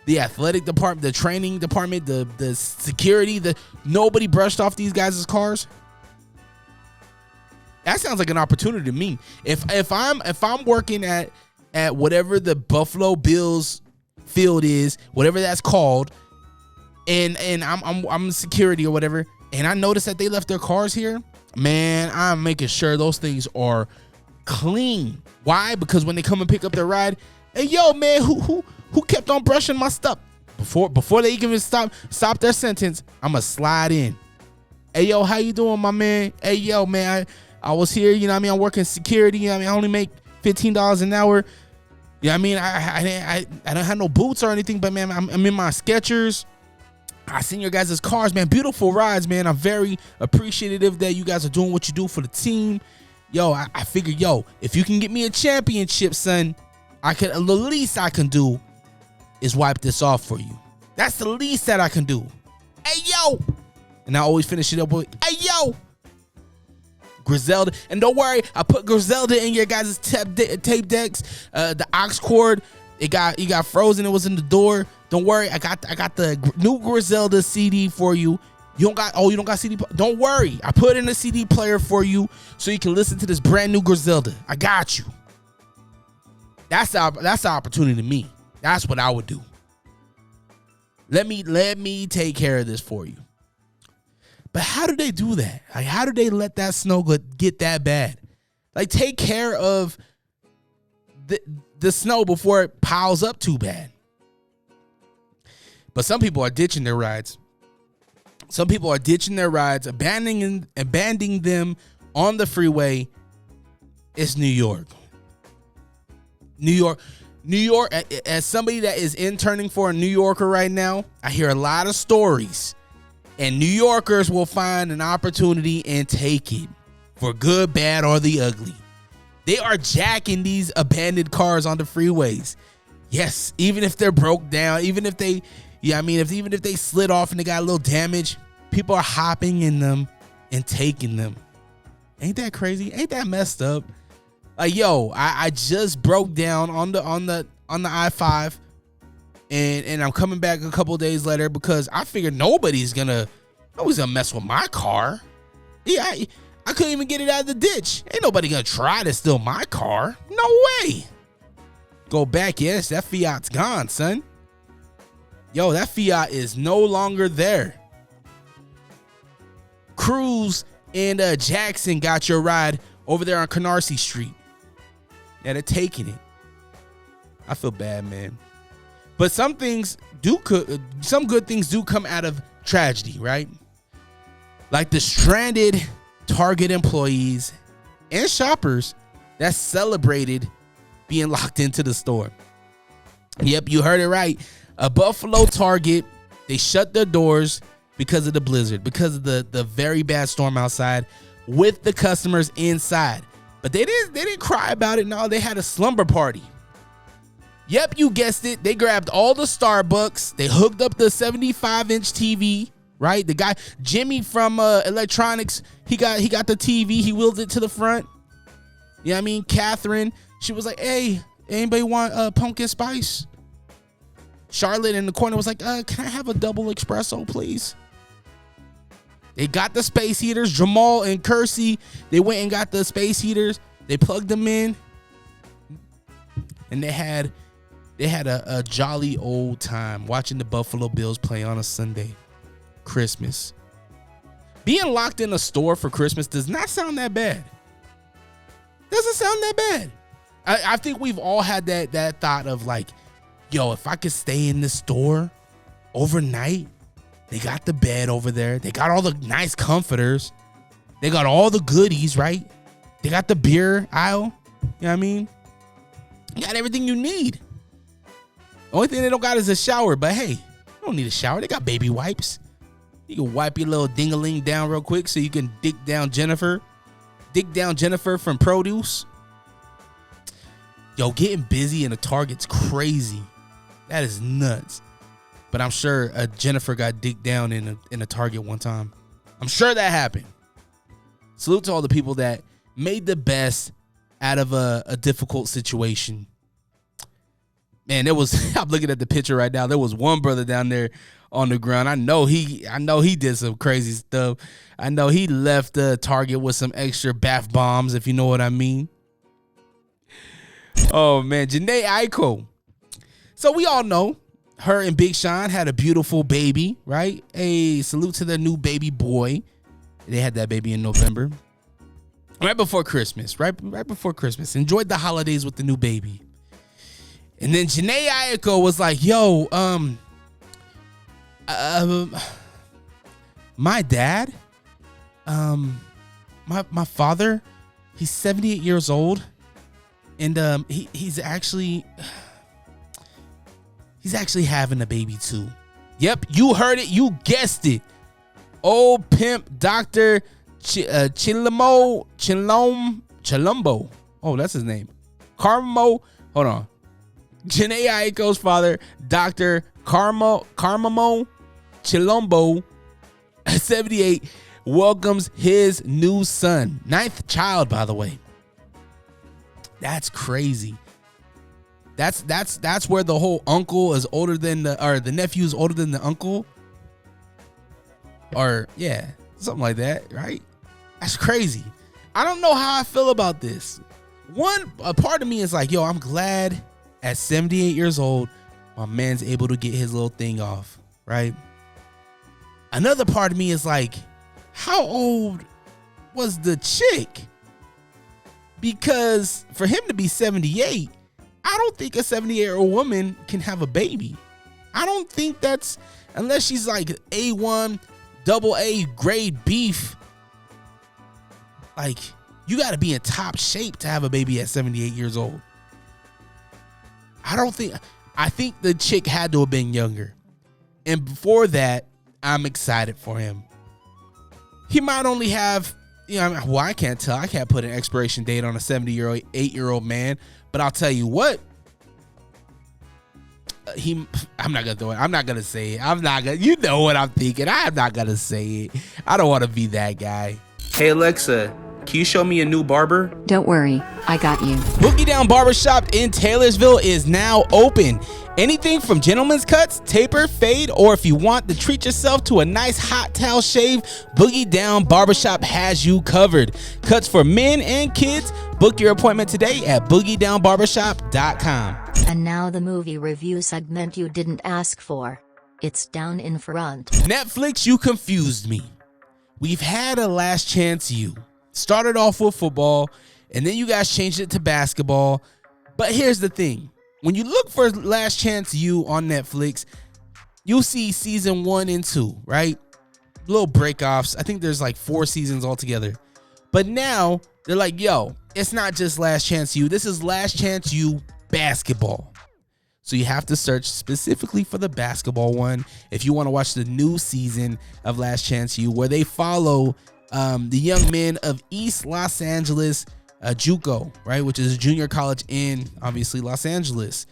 the athletic department, the training department, the security, nobody brushed off these guys' cars. That sounds like an opportunity to me. If I'm working at whatever the Buffalo Bills field is, whatever that's called, and I'm security or whatever, and I notice that they left their cars here, man, I'm making sure those things are clean. Why? Because when they come and pick up their ride, hey yo, man, who kept on brushing my stuff? Before they even stop their sentence, I'ma slide in. Hey yo, how you doing, my man? Hey yo, man, I was here, you know what I mean? I'm working security, you know what I mean? I only make $15 an hour. You know what I mean? I don't have no boots or anything, but man, I'm in my Skechers. I seen your guys' cars, man. Beautiful rides, man. I'm very appreciative that you guys are doing what you do for the team. Yo, I figured, if you can get me a championship, son, the least I can do is wipe this off for you. That's the least that I can do. Hey, yo. And I always finish it up with, hey, yo. Griselda. And don't worry, I put Griselda in your guys' tape decks. The aux cord, it got frozen. It was in the door. Don't worry, I got the new Griselda CD for you. You don't got CD? Don't worry, I put in a CD player for you so you can listen to this brand new Griselda. I got you. That's the opportunity to me. That's what I would do. Let me take care of this for you. But how do they do that? Like, how do they let that snow get that bad? Like, take care of the snow before it piles up too bad. But some people are ditching their rides. Some people are ditching their rides, abandoning them on the freeway. It's New York. New York, as somebody that is interning for a New Yorker right now, I hear a lot of stories. And New Yorkers will find an opportunity and take it for good, bad, or the ugly. They are jacking these abandoned cars on the freeways. Yes, even if they're broke down, even if they slid off and they got a little damage, people are hopping in them and taking them. Ain't that crazy? Ain't that messed up? Like, yo, I just broke down on the I-5, and I'm coming back a couple days later because I figured nobody's gonna mess with my car. Yeah, I couldn't even get it out of the ditch. Ain't nobody gonna try to steal my car. No way. Go back, yes, that Fiat's gone, son. Yo, that Fiat is no longer there. Cruz and Jackson got your ride over there on Canarsie Street. Yeah, they're taking it. I feel bad, man. But some good things do come out of tragedy, right? Like the stranded Target employees and shoppers that celebrated being locked into the store. Yep, you heard it right. A Buffalo Target, they shut their doors because of the blizzard, because of the very bad storm outside with the customers inside. But they didn't cry about it. No, they had a slumber party. Yep, you guessed it. They grabbed all the Starbucks. They hooked up the 75-inch TV, right? The guy, Jimmy from electronics, he got the TV. He wheeled it to the front. You know what I mean? Catherine, she was like, hey, anybody want pumpkin spice? Charlotte in the corner was like, can I have a double espresso, please? They got the space heaters. Jamal and Kersey, they went and got the space heaters. They plugged them in. And they had a jolly old time watching the Buffalo Bills play on a Sunday. Christmas. being locked in a store for Christmas does not sound that bad. Doesn't sound that bad. I think we've all had that thought of like, yo, if I could stay in the store overnight, they got the bed over there. They got all the nice comforters. They got all the goodies, right? They got the beer aisle. You know what I mean? You got everything you need. The only thing they don't got is a shower. But hey, you don't need a shower. They got baby wipes. You can wipe your little ding-a-ling down real quick so you can dick down Jennifer from produce. Yo, getting busy in a Target's crazy. That is nuts. But I'm sure Jennifer got dicked down in a Target one time. I'm sure that happened. Salute to all the people that made the best out of a difficult situation. Man, there was I'm looking at the picture right now. There was one brother down there on the ground. I know he did some crazy stuff. I know he left the Target with some extra bath bombs, if you know what I mean. Oh man, Jhené Aiko. So we all know her and Big Sean had a beautiful baby, right? Hey, salute to their new baby boy. They had that baby in November. Right before Christmas, right before Christmas. Enjoyed the holidays with the new baby. And then Jhené Aiko was like, yo, my dad, my father, he's 78 years old. And he's actually having a baby too. Yep, you heard it, you guessed it. Old pimp Dr. Chilombo. Oh, that's his name. Hold on. Jhené Aiko's father, Dr. Carmamo Chilombo, 78, welcomes his new son. 9th child, by the way. That's crazy. That's where the whole uncle is older than the nephew is older than the uncle. Or yeah, something like that, right? That's crazy. I don't know how I feel about this. A part of me is like, yo, I'm glad at 78 years old, my man's able to get his little thing off, right? Another part of me is like, how old was the chick? Because for him to be 78, I don't think a 78-year-old woman can have a baby. I don't think that's, unless she's like A1, AA grade beef. Like, you got to be in top shape to have a baby at 78 years old. I think the chick had to have been younger. And before that, I'm excited for him. He might only have, I can't tell. I can't put an expiration date on a 78-year-old man. But I'll tell you what. I'm not gonna do it. I'm not gonna say it. You know what I'm thinking. I'm not gonna say it. I don't want to be that guy. Hey Alexa, can you show me a new barber? Don't worry, I got you. Boogie Down Barbershop in Taylorsville is now open. Anything from gentleman's cuts, taper, fade, or if you want to treat yourself to a nice hot towel shave, Boogie Down Barbershop has you covered. Cuts for men and kids. Book your appointment today at boogiedownbarbershop.com. And now the movie review segment you didn't ask for. It's down in front. Netflix, you confused me. We've had a Last Chance U. Started off with football, and then you guys changed it to basketball. But here's the thing. When you look for Last Chance U on Netflix, you'll see season 1 and 2, right? Little breakoffs. I think there's like 4 seasons altogether. But now they're like, yo, it's not just Last Chance U. This is Last Chance U basketball. So you have to search specifically for the basketball one if you want to watch the new season of Last Chance U, where they follow the young men of East Los Angeles JUCO, right, which is a junior college in obviously Los Angeles.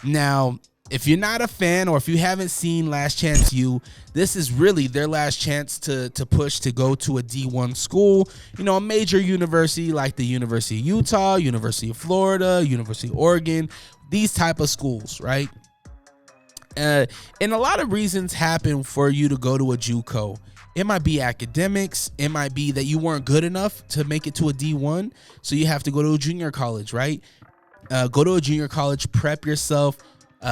Now, if you're not a fan or if you haven't seen Last Chance U, this is really their last chance to push to go to a D1 school, a major university like the University of Utah, University of Florida, University of Oregon, these type of schools, right? And a lot of reasons happen for you to go to a JUCO. It might be academics. It might be that you weren't good enough to make it to a D1, so you have to go to a junior college, right? Go to a junior college, prep yourself,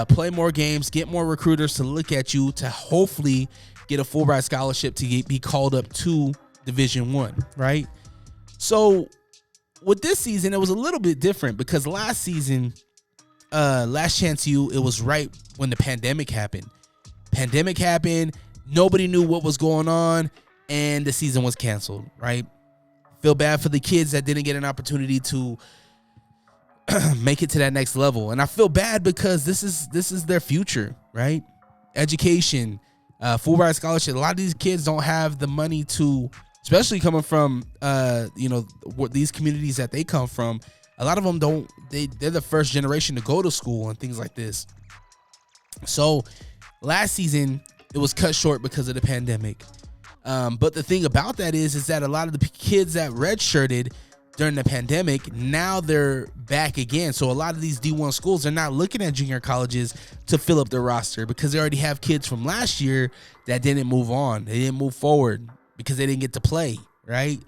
play more games, get more recruiters to look at you to hopefully get a Fulbright scholarship to be called up to Division I, right? So with this season, it was a little bit different because last season, Last Chance U, it was right when the pandemic happened. Nobody knew what was going on, and the season was canceled, right? Feel bad for the kids that didn't get an opportunity to make it to that next level. And I feel bad because this is their future, right? Education, full ride scholarship. A lot of these kids don't have the money to, especially coming from these communities that they come from. A lot of them don't. They're the first generation to go to school and things like this. So last season it was cut short because of the pandemic. But the thing about that is that a lot of the kids that redshirted during the pandemic, now they're back again. So a lot of these D1 schools are not looking at junior colleges to fill up their roster because they already have kids from last year that didn't move on. They didn't move forward because they didn't get to play, right?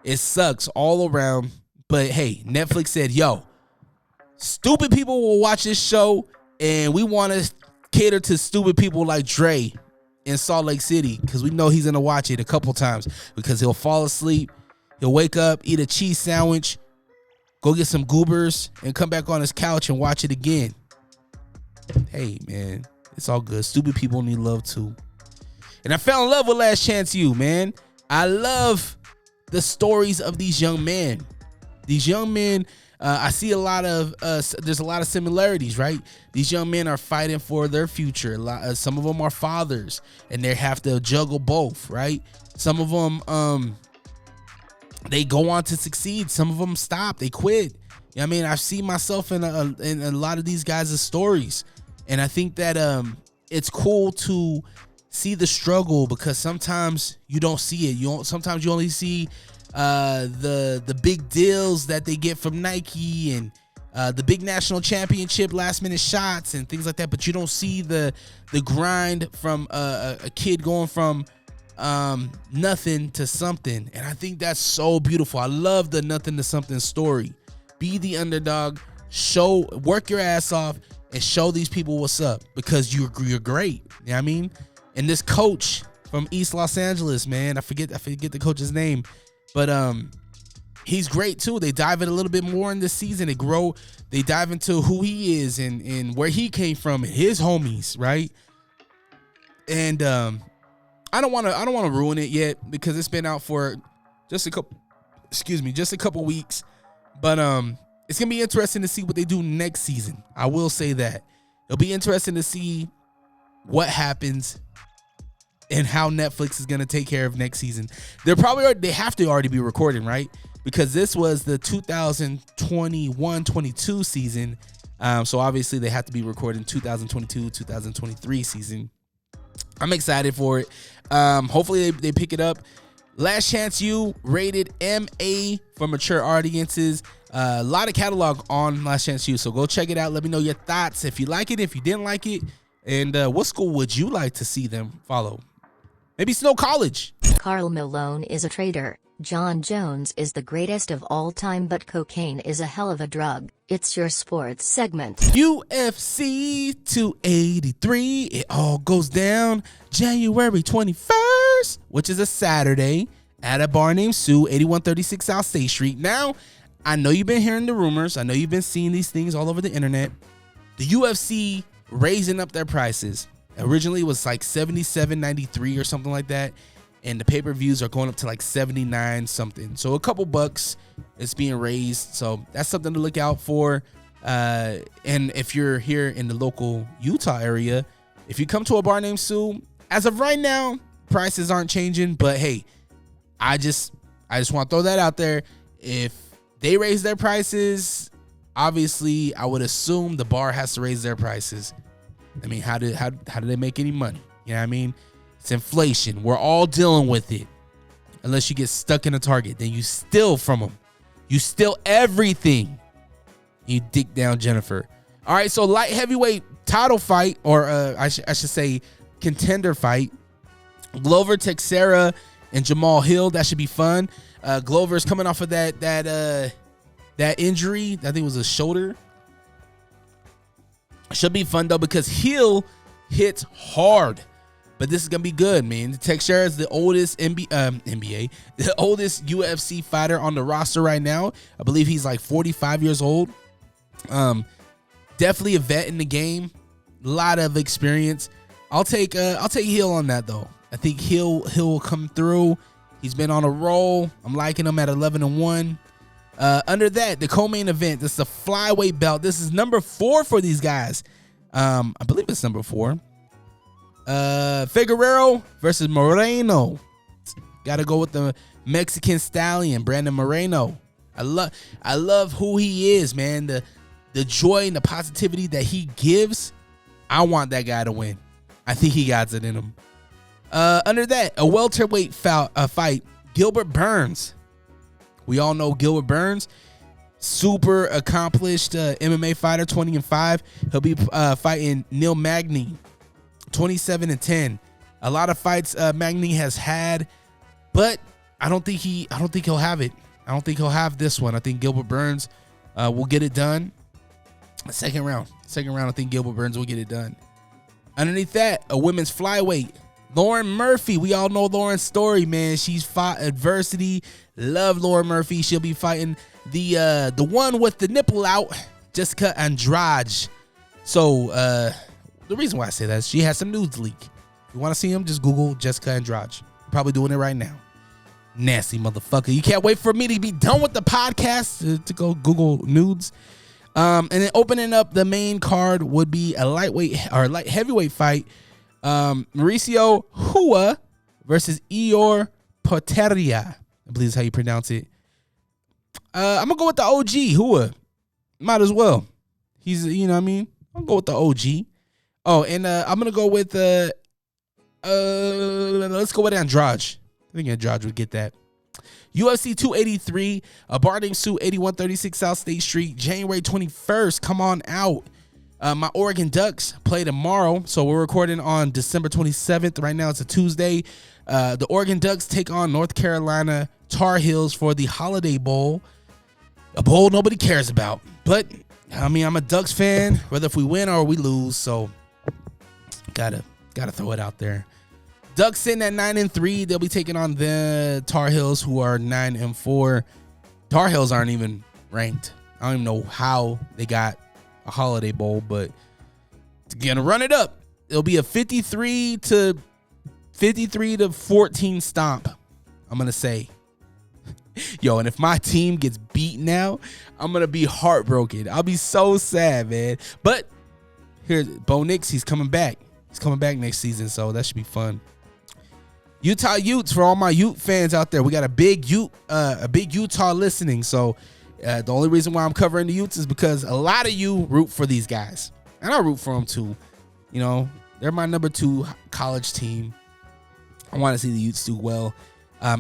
It sucks all around. But hey, Netflix said, yo, stupid people will watch this show, and we want to cater to stupid people like Dre in Salt Lake City, because we know he's going to watch it a couple times because he'll fall asleep. He'll wake up, eat a cheese sandwich, go get some goobers, and come back on his couch and watch it again. Hey, man, it's all good. Stupid people need love too. And I fell in love with Last Chance U, man. I love the stories of these young men. These young men, I see a lot of, there's a lot of similarities, right? These young men are fighting for their future. Some of them are fathers, and they have to juggle both, right? Some of them, they go on to succeed. Some of them stop. They quit. You know what I mean? I see myself in a lot of these guys' stories. And I think that it's cool to see the struggle because sometimes you don't see it. Sometimes you only see the big deals that they get from Nike and the big national championship last minute shots and things like that. But you don't see the grind from a kid going from nothing to something. And I think that's so beautiful. I love the nothing to something story. Be the underdog, work your ass off and show these people what's up because you're great. You know what I mean? And this coach from East Los Angeles, man, I forget the coach's name, but he's great too. They dive in a little bit more in this season. They dive into who he is and where he came from, his homies, right? And I don't want to ruin it yet because it's been out for just a couple weeks. But it's gonna be interesting to see what they do next season. I will say that it'll be interesting to see what happens and how Netflix is gonna take care of next season. They have to already be recording, right? Because this was the 2021-22 season. So obviously they have to be recording 2022-2023 season. I'm excited for it. Hopefully they pick it up. Last Chance U, rated MA for mature audiences. A lot of catalog on Last Chance U, so go check it out. Let me know your thoughts, if you like it, if you didn't like it, and what school would you like to see them follow? Maybe Snow College. Karl Malone is a traitor. John Jones is the greatest of all time, but cocaine is a hell of a drug. It's your sports segment. UFC 283. It all goes down January 21st, which is a Saturday, at a bar named Sue, 8136 South State Street. Now, I know you've been hearing the rumors. I know you've been seeing these things all over the internet. The UFC raising up their prices. Originally, it was like $77.93 or something like that. And the pay-per-views are going up to like 79 something. So a couple bucks is being raised. So that's something to look out for. And if you're here in the local Utah area, if you come to a bar named Sue, as of right now, prices aren't changing. But hey, I just want to throw that out there. If they raise their prices, obviously I would assume the bar has to raise their prices. I mean, how do they make any money? You know what I mean? It's inflation. We're all dealing with it. Unless you get stuck in a Target, then you steal from them. You steal everything. You dick down Jennifer. All right, so light heavyweight title fight, or I should say contender fight. Glover Teixeira and Jamal Hill. That should be fun. Glover's coming off of that injury. I think it was a shoulder. Should be fun though because Hill hits hard. But this is gonna be good, man. Teixeira is the oldest NBA, the oldest UFC fighter on the roster right now. I believe he's like 45 years old. Definitely a vet in the game, a lot of experience. I'll take Hill on that though. I think Hill will come through. He's been on a roll. I'm liking him at 11-1. Under that, the co-main event. This is a flyweight belt. This is number 4 for these guys. I believe it's number 4. Figueroa versus Moreno. Gotta go with the Mexican stallion, Brandon Moreno. I love who he is, man. The joy and the positivity that he gives. I want that guy to win. I think he got it in him. Under that, a welterweight fight. Gilbert Burns. We all know Gilbert Burns. Super accomplished MMA fighter, 20-5. He'll be fighting Neil Magny, 27-10. A lot of fights Magny has had, but I don't think he'll have it. I don't think he'll have this one. I think Gilbert Burns will get it done. Second round, I think Gilbert Burns will get it done. Underneath that, a women's flyweight, Lauren Murphy. We all know Lauren's story, man. She's fought adversity. Love Lauren Murphy. She'll be fighting the one with the nipple out, Jessica Andrade. So the reason why I say that is she has some nudes leak. If you want to see them, just Google Jessica Andrade. Probably doing it right now. Nasty motherfucker. You can't wait for me to be done with the podcast to go Google nudes. And then opening up the main card would be a light heavyweight fight. Mauricio Hua versus Ior Poteria. I believe is how you pronounce it. I'm gonna go with the OG Hua. Might as well. He's, you know what I mean? I'll go with the OG. Oh, and I'm gonna go with let's go with Andrade. I think Andrade would get that. UFC 283, a Barding Suit, 8136 South State Street, January 21st. Come on out. My Oregon Ducks play tomorrow, so we're recording on December 27th. Right now it's a Tuesday. The Oregon Ducks take on North Carolina Tar Heels for the Holiday Bowl, a bowl nobody cares about. But I mean, I'm a Ducks fan, whether if we win or we lose, so gotta throw it out there. Ducks sitting at 9-3. They'll be taking on the Tar Heels, who are 9-4. Tar Heels aren't even ranked. I don't even know how they got a Holiday Bowl, but gonna run it up. It'll be a 53 to 14 stomp. I'm gonna say, yo, and if my team gets beat now, I'm gonna be heartbroken. I'll be so sad, man. But here's Bo Nix. He's coming back. He's coming back next season, so that should be fun. Utah Utes, for all my Ute fans out there, we got a big Utah listening. So the only reason why I'm covering the Utes is because a lot of you root for these guys, and I root for them too. You know, they're my number 2 college team. I want to see the Utes do well.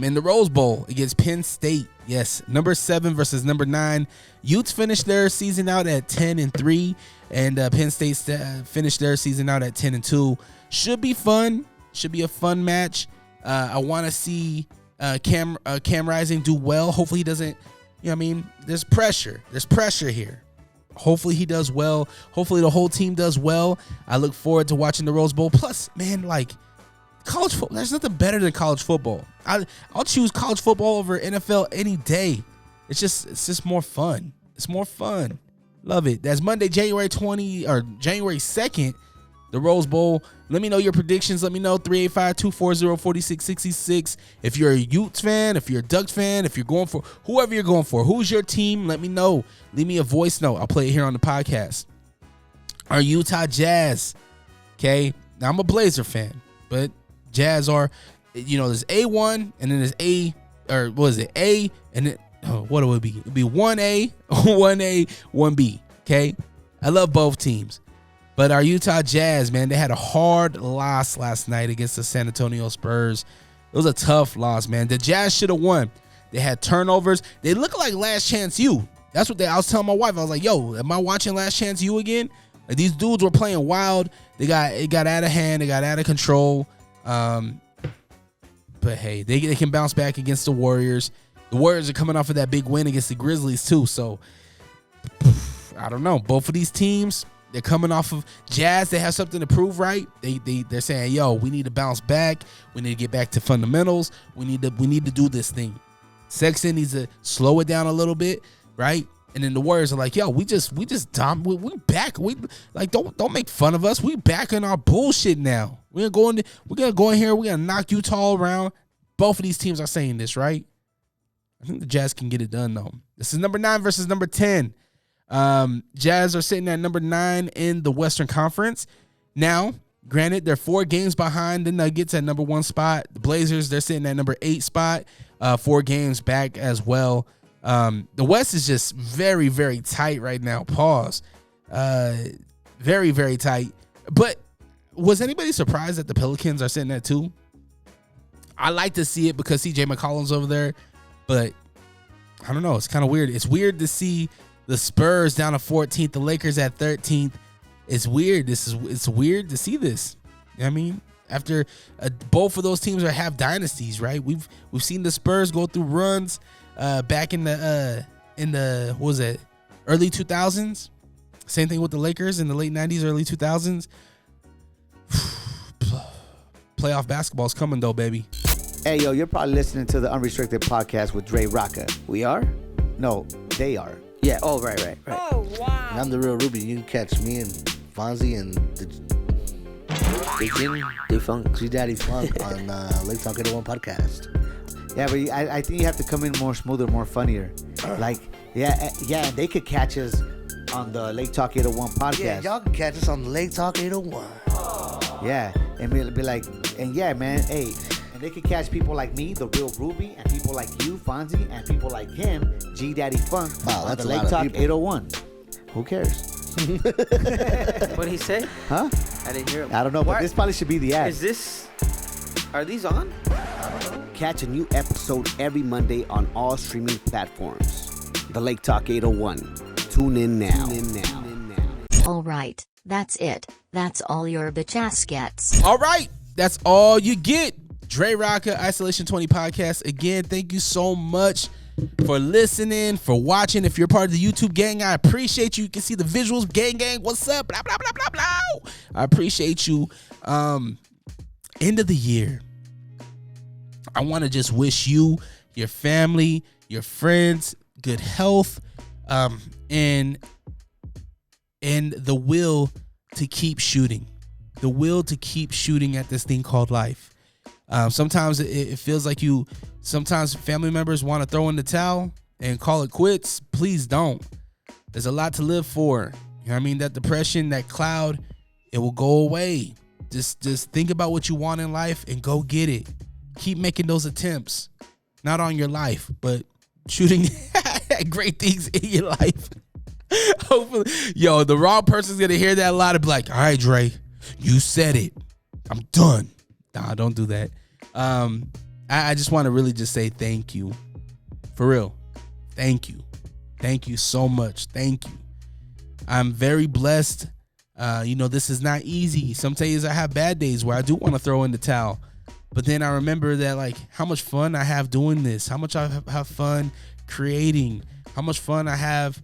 In the Rose Bowl against Penn State, yes, number 7 versus number 9. Utes finished their season out at 10-3, and Penn State finished their season out at 10-2. Should be fun. Should be a fun match. I want to see Cam Rising do well. Hopefully he doesn't, you know what I mean? There's pressure. There's pressure here. Hopefully he does well. Hopefully the whole team does well. I look forward to watching the Rose Bowl. Plus, man, like, college football, there's nothing better than college football. I'll choose college football over NFL any day. It's just more fun. It's more fun. Love it. That's Monday, January 2nd. The Rose Bowl. Let me know your predictions. Let me know 385-240-4666. If you're a Utes fan, if you're a Ducks fan, if you're going for whoever you're going for, who's your team? Let me know. Leave me a voice note. I'll play it here on the podcast. Our Utah Jazz. Okay. Now I'm a Blazer fan, but Jazz are, you know, there's A1 and then there's A, or what is it? A and then what would it be? It'd be 1A, 1A, 1B. Okay. I love both teams. But our Utah Jazz, man, they had a hard loss last night against the San Antonio Spurs. It was a tough loss, man. The Jazz should have won. They had turnovers. They look like Last Chance U. That's what I was telling my wife. I was like, yo, am I watching Last Chance U again? Like, these dudes were playing wild. It got out of hand. They got out of control. But hey, they can bounce back against the Warriors. The Warriors are coming off of that big win against the Grizzlies too. So I don't know. Both of these teams, They're coming off of Jazz. They have something to prove, right? They're saying, yo, we need to bounce back. We need to get back to fundamentals. We need to do this thing. Sexton needs to slow it down a little bit, right? And then the Warriors are like, yo, we back. We like don't make fun of us. We back in our bullshit now. We're gonna go in here. We're gonna knock Utah around. Both of these teams are saying this, right? I think the Jazz can get it done though. This is number 9 versus number 10. Jazz are sitting at number 9 in the Western Conference. Now, granted, they're 4 games behind the Nuggets at number 1 spot. The Blazers, they're sitting at number 8 spot, 4 games back as well. The West is just very, very tight right now. Pause. Very, very tight. But was anybody surprised that the Pelicans are sitting at 2? I like to see it because CJ McCollum's over there, but I don't know. It's kind of weird. It's weird to see the Spurs down to 14th, the Lakers at 13th. It's weird. It's weird to see this. You know what I mean? After both of those teams have dynasties, right? We've seen the Spurs go through runs back in the what was it, early 2000s. Same thing with the Lakers in the late 90s, early 2000s. Playoff basketball's coming though, baby. Hey, yo, you're probably listening to the Unrestricted Podcast with DreRawka. We are? No, they are. Yeah. Oh, right. Oh, wow. And I'm the real Ruby. You can catch me and Fonzie and the Funk, G Daddy Funk on Lake Talk 801 podcast. Yeah, but I think you have to come in more smoother, more funnier. Like, yeah, they could catch us on the Lake Talk 801 podcast. Yeah, y'all can catch us on the Lake Talk 801. Yeah, and be like, and yeah, man, hey. And they could catch people like me, the real Ruby, and people like you, Fonzie, and people like him, G Daddy Funk, wow, on the Lake Talk 801. Who cares? What did he say? Huh? I didn't hear him. I don't know, but this probably should be the ad. Are these on? Catch a new episode every Monday on all streaming platforms. The Lake Talk 801. Tune in now. All right, that's it. That's all your bitch ass gets. All right, that's all you get. DreRawka Isolation 20 podcast. Again, thank you so much for listening, for watching. If you're part of the YouTube gang, I appreciate you. You can see the visuals. Gang, what's up? Blah, blah, blah, blah, blah. I appreciate you. End of the year. I want to just wish you, your family, your friends, good health, and the will to keep shooting. The will to keep shooting at this thing called life. Sometimes it feels like sometimes family members want to throw in the towel and call it quits. Please don't. There's a lot to live for. You know what I mean? That depression, that cloud, it will go away. Just think about what you want in life and go get it. Keep making those attempts. Not on your life, but shooting at great things in your life. Hopefully, yo, the wrong person's going to hear that a lot and be like, all right, Dre, you said it. I'm done. Nah, don't do that. I just want to really just say thank you. For real. Thank you. Thank you so much. Thank you. I'm very blessed. This is not easy. Some days I have bad days where I do want to throw in the towel. But then I remember that, like, how much fun I have doing this. How much I have fun creating. How much fun I have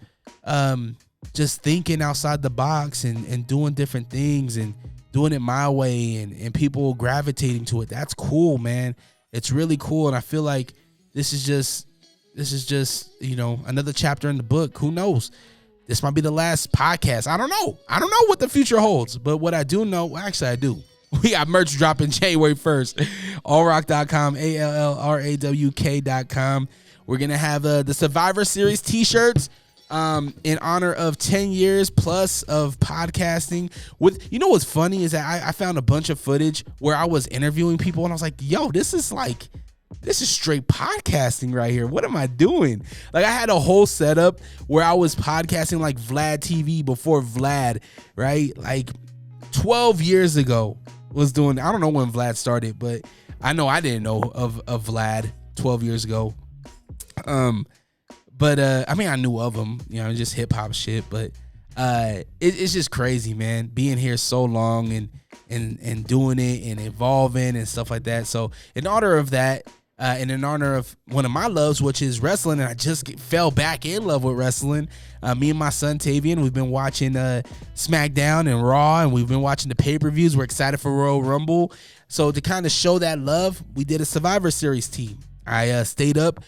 just thinking outside the box and doing different things and doing it my way and people gravitating to it. That's cool, man. It's really cool. And I feel like this is just, another chapter in the book. Who knows? This might be the last podcast. I don't know. I don't know what the future holds. But what I do know, actually I do. We got merch dropping January 1st. Allrock.com, ALLRAWK.com. We're going to have the Survivor Series t-shirts. In honor of 10 years plus of podcasting. What's funny is that I found a bunch of footage where I was interviewing people and I was like, yo, this is straight podcasting right here. What am I doing? Like, I had a whole setup where I was podcasting like Vlad TV before Vlad, right? Like 12 years ago was doing, I don't know when Vlad started, but I know I didn't know of Vlad 12 years ago. But I knew of him, just hip hop shit. But it's just crazy, man, being here so long and doing it and evolving and stuff like that. So in honor of that, and in honor of one of my loves, which is wrestling, and I just fell back in love with wrestling. Me and my son Tavian, we've been watching SmackDown and Raw, and we've been watching the pay-per-views. We're excited for Royal Rumble. So to kind of show that love, we did a Survivor Series team. I stayed up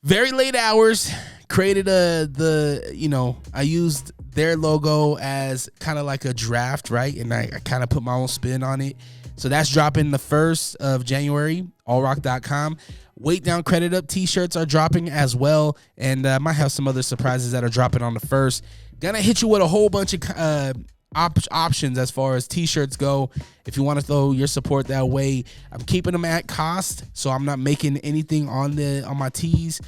very late hours, created I used their logo as kind of like a draft, right? And I kind of put my own spin on it. So that's dropping the 1st of January, allrock.com. Weight Down, Credit Up t-shirts are dropping as well. And I might have some other surprises that are dropping on the 1st. Gonna hit you with a whole bunch of options as far as t-shirts go. If you want to throw your support that way, I'm keeping them at cost. So I'm not making anything on my tees.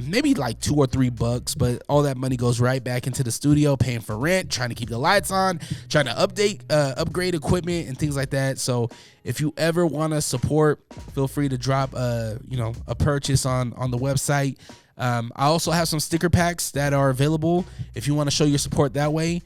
Maybe like $2 or $3, but all that money goes right back into the studio, paying for rent, trying to keep the lights on, trying to upgrade equipment and things like that. So if you ever want to support, feel free to drop a purchase on the website. I also have some sticker packs that are available if you want to show your support that way.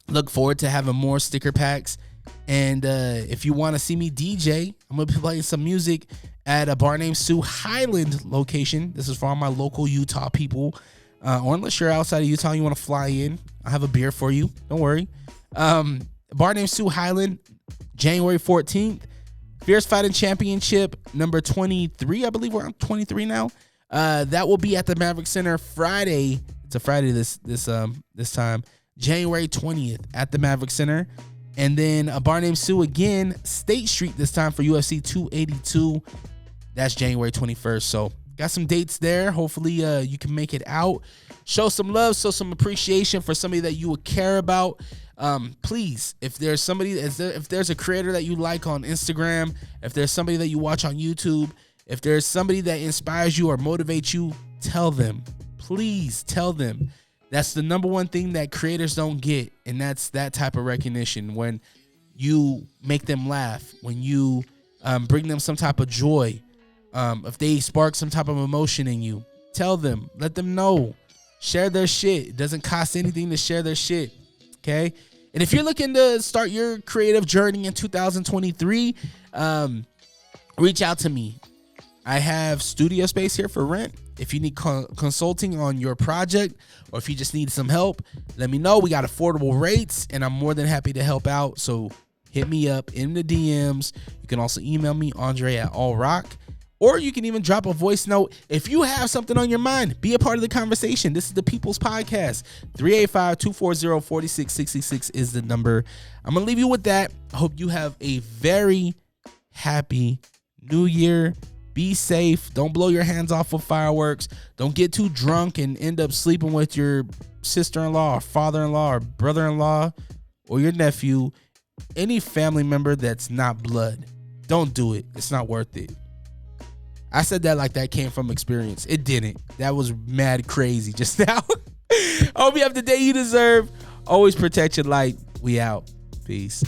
Look forward to having more sticker packs. And if you want to see me DJ, I'm going to be playing some music at a bar named Sue Highland location. This is for all my local Utah people. Or unless you're outside of Utah and you want to fly in, I have a beer for you. Don't worry. Bar named Sue Highland, January 14th. Fierce Fighting Championship number 23. I believe we're on 23 now. That will be at the Maverick Center Friday. It's a Friday this time. January 20th at the Maverick Center. And then a bar named Sue again, State Street this time for UFC 282. That's January 21st. So got some dates there. Hopefully you can make it out. Show some love, show some appreciation for somebody that you would care about. Please, if there's a creator that you like on Instagram, if there's somebody that you watch on YouTube, if there's somebody that inspires you or motivates you, tell them. Please tell them. That's the number one thing that creators don't get, and that's that type of recognition. When you make them laugh, when you bring them some type of joy, if they spark some type of emotion in you, tell them, let them know. Share their shit. It doesn't cost anything to share their shit, okay? And if you're looking to start your creative journey in 2023, reach out to me. I have studio space here for rent. If you need consulting on your project, or if you just need some help, let me know. We got affordable rates, and I'm more than happy to help out. So hit me up in the DMs. You can also email me, Andre@allrock, or you can even drop a voice note. If you have something on your mind, be a part of the conversation. This is the People's Podcast. 385-240-4666 is the number. I'm going to leave you with that. I hope you have a very happy New Year. Be safe. Don't blow your hands off with fireworks. Don't get too drunk and end up sleeping with your sister-in-law or father-in-law or brother-in-law or your nephew. Any family member that's not blood. Don't do it. It's not worth it. I said that like that came from experience. It didn't. That was mad crazy just now. I hope you have the day you deserve. Always protect your light. We out. Peace.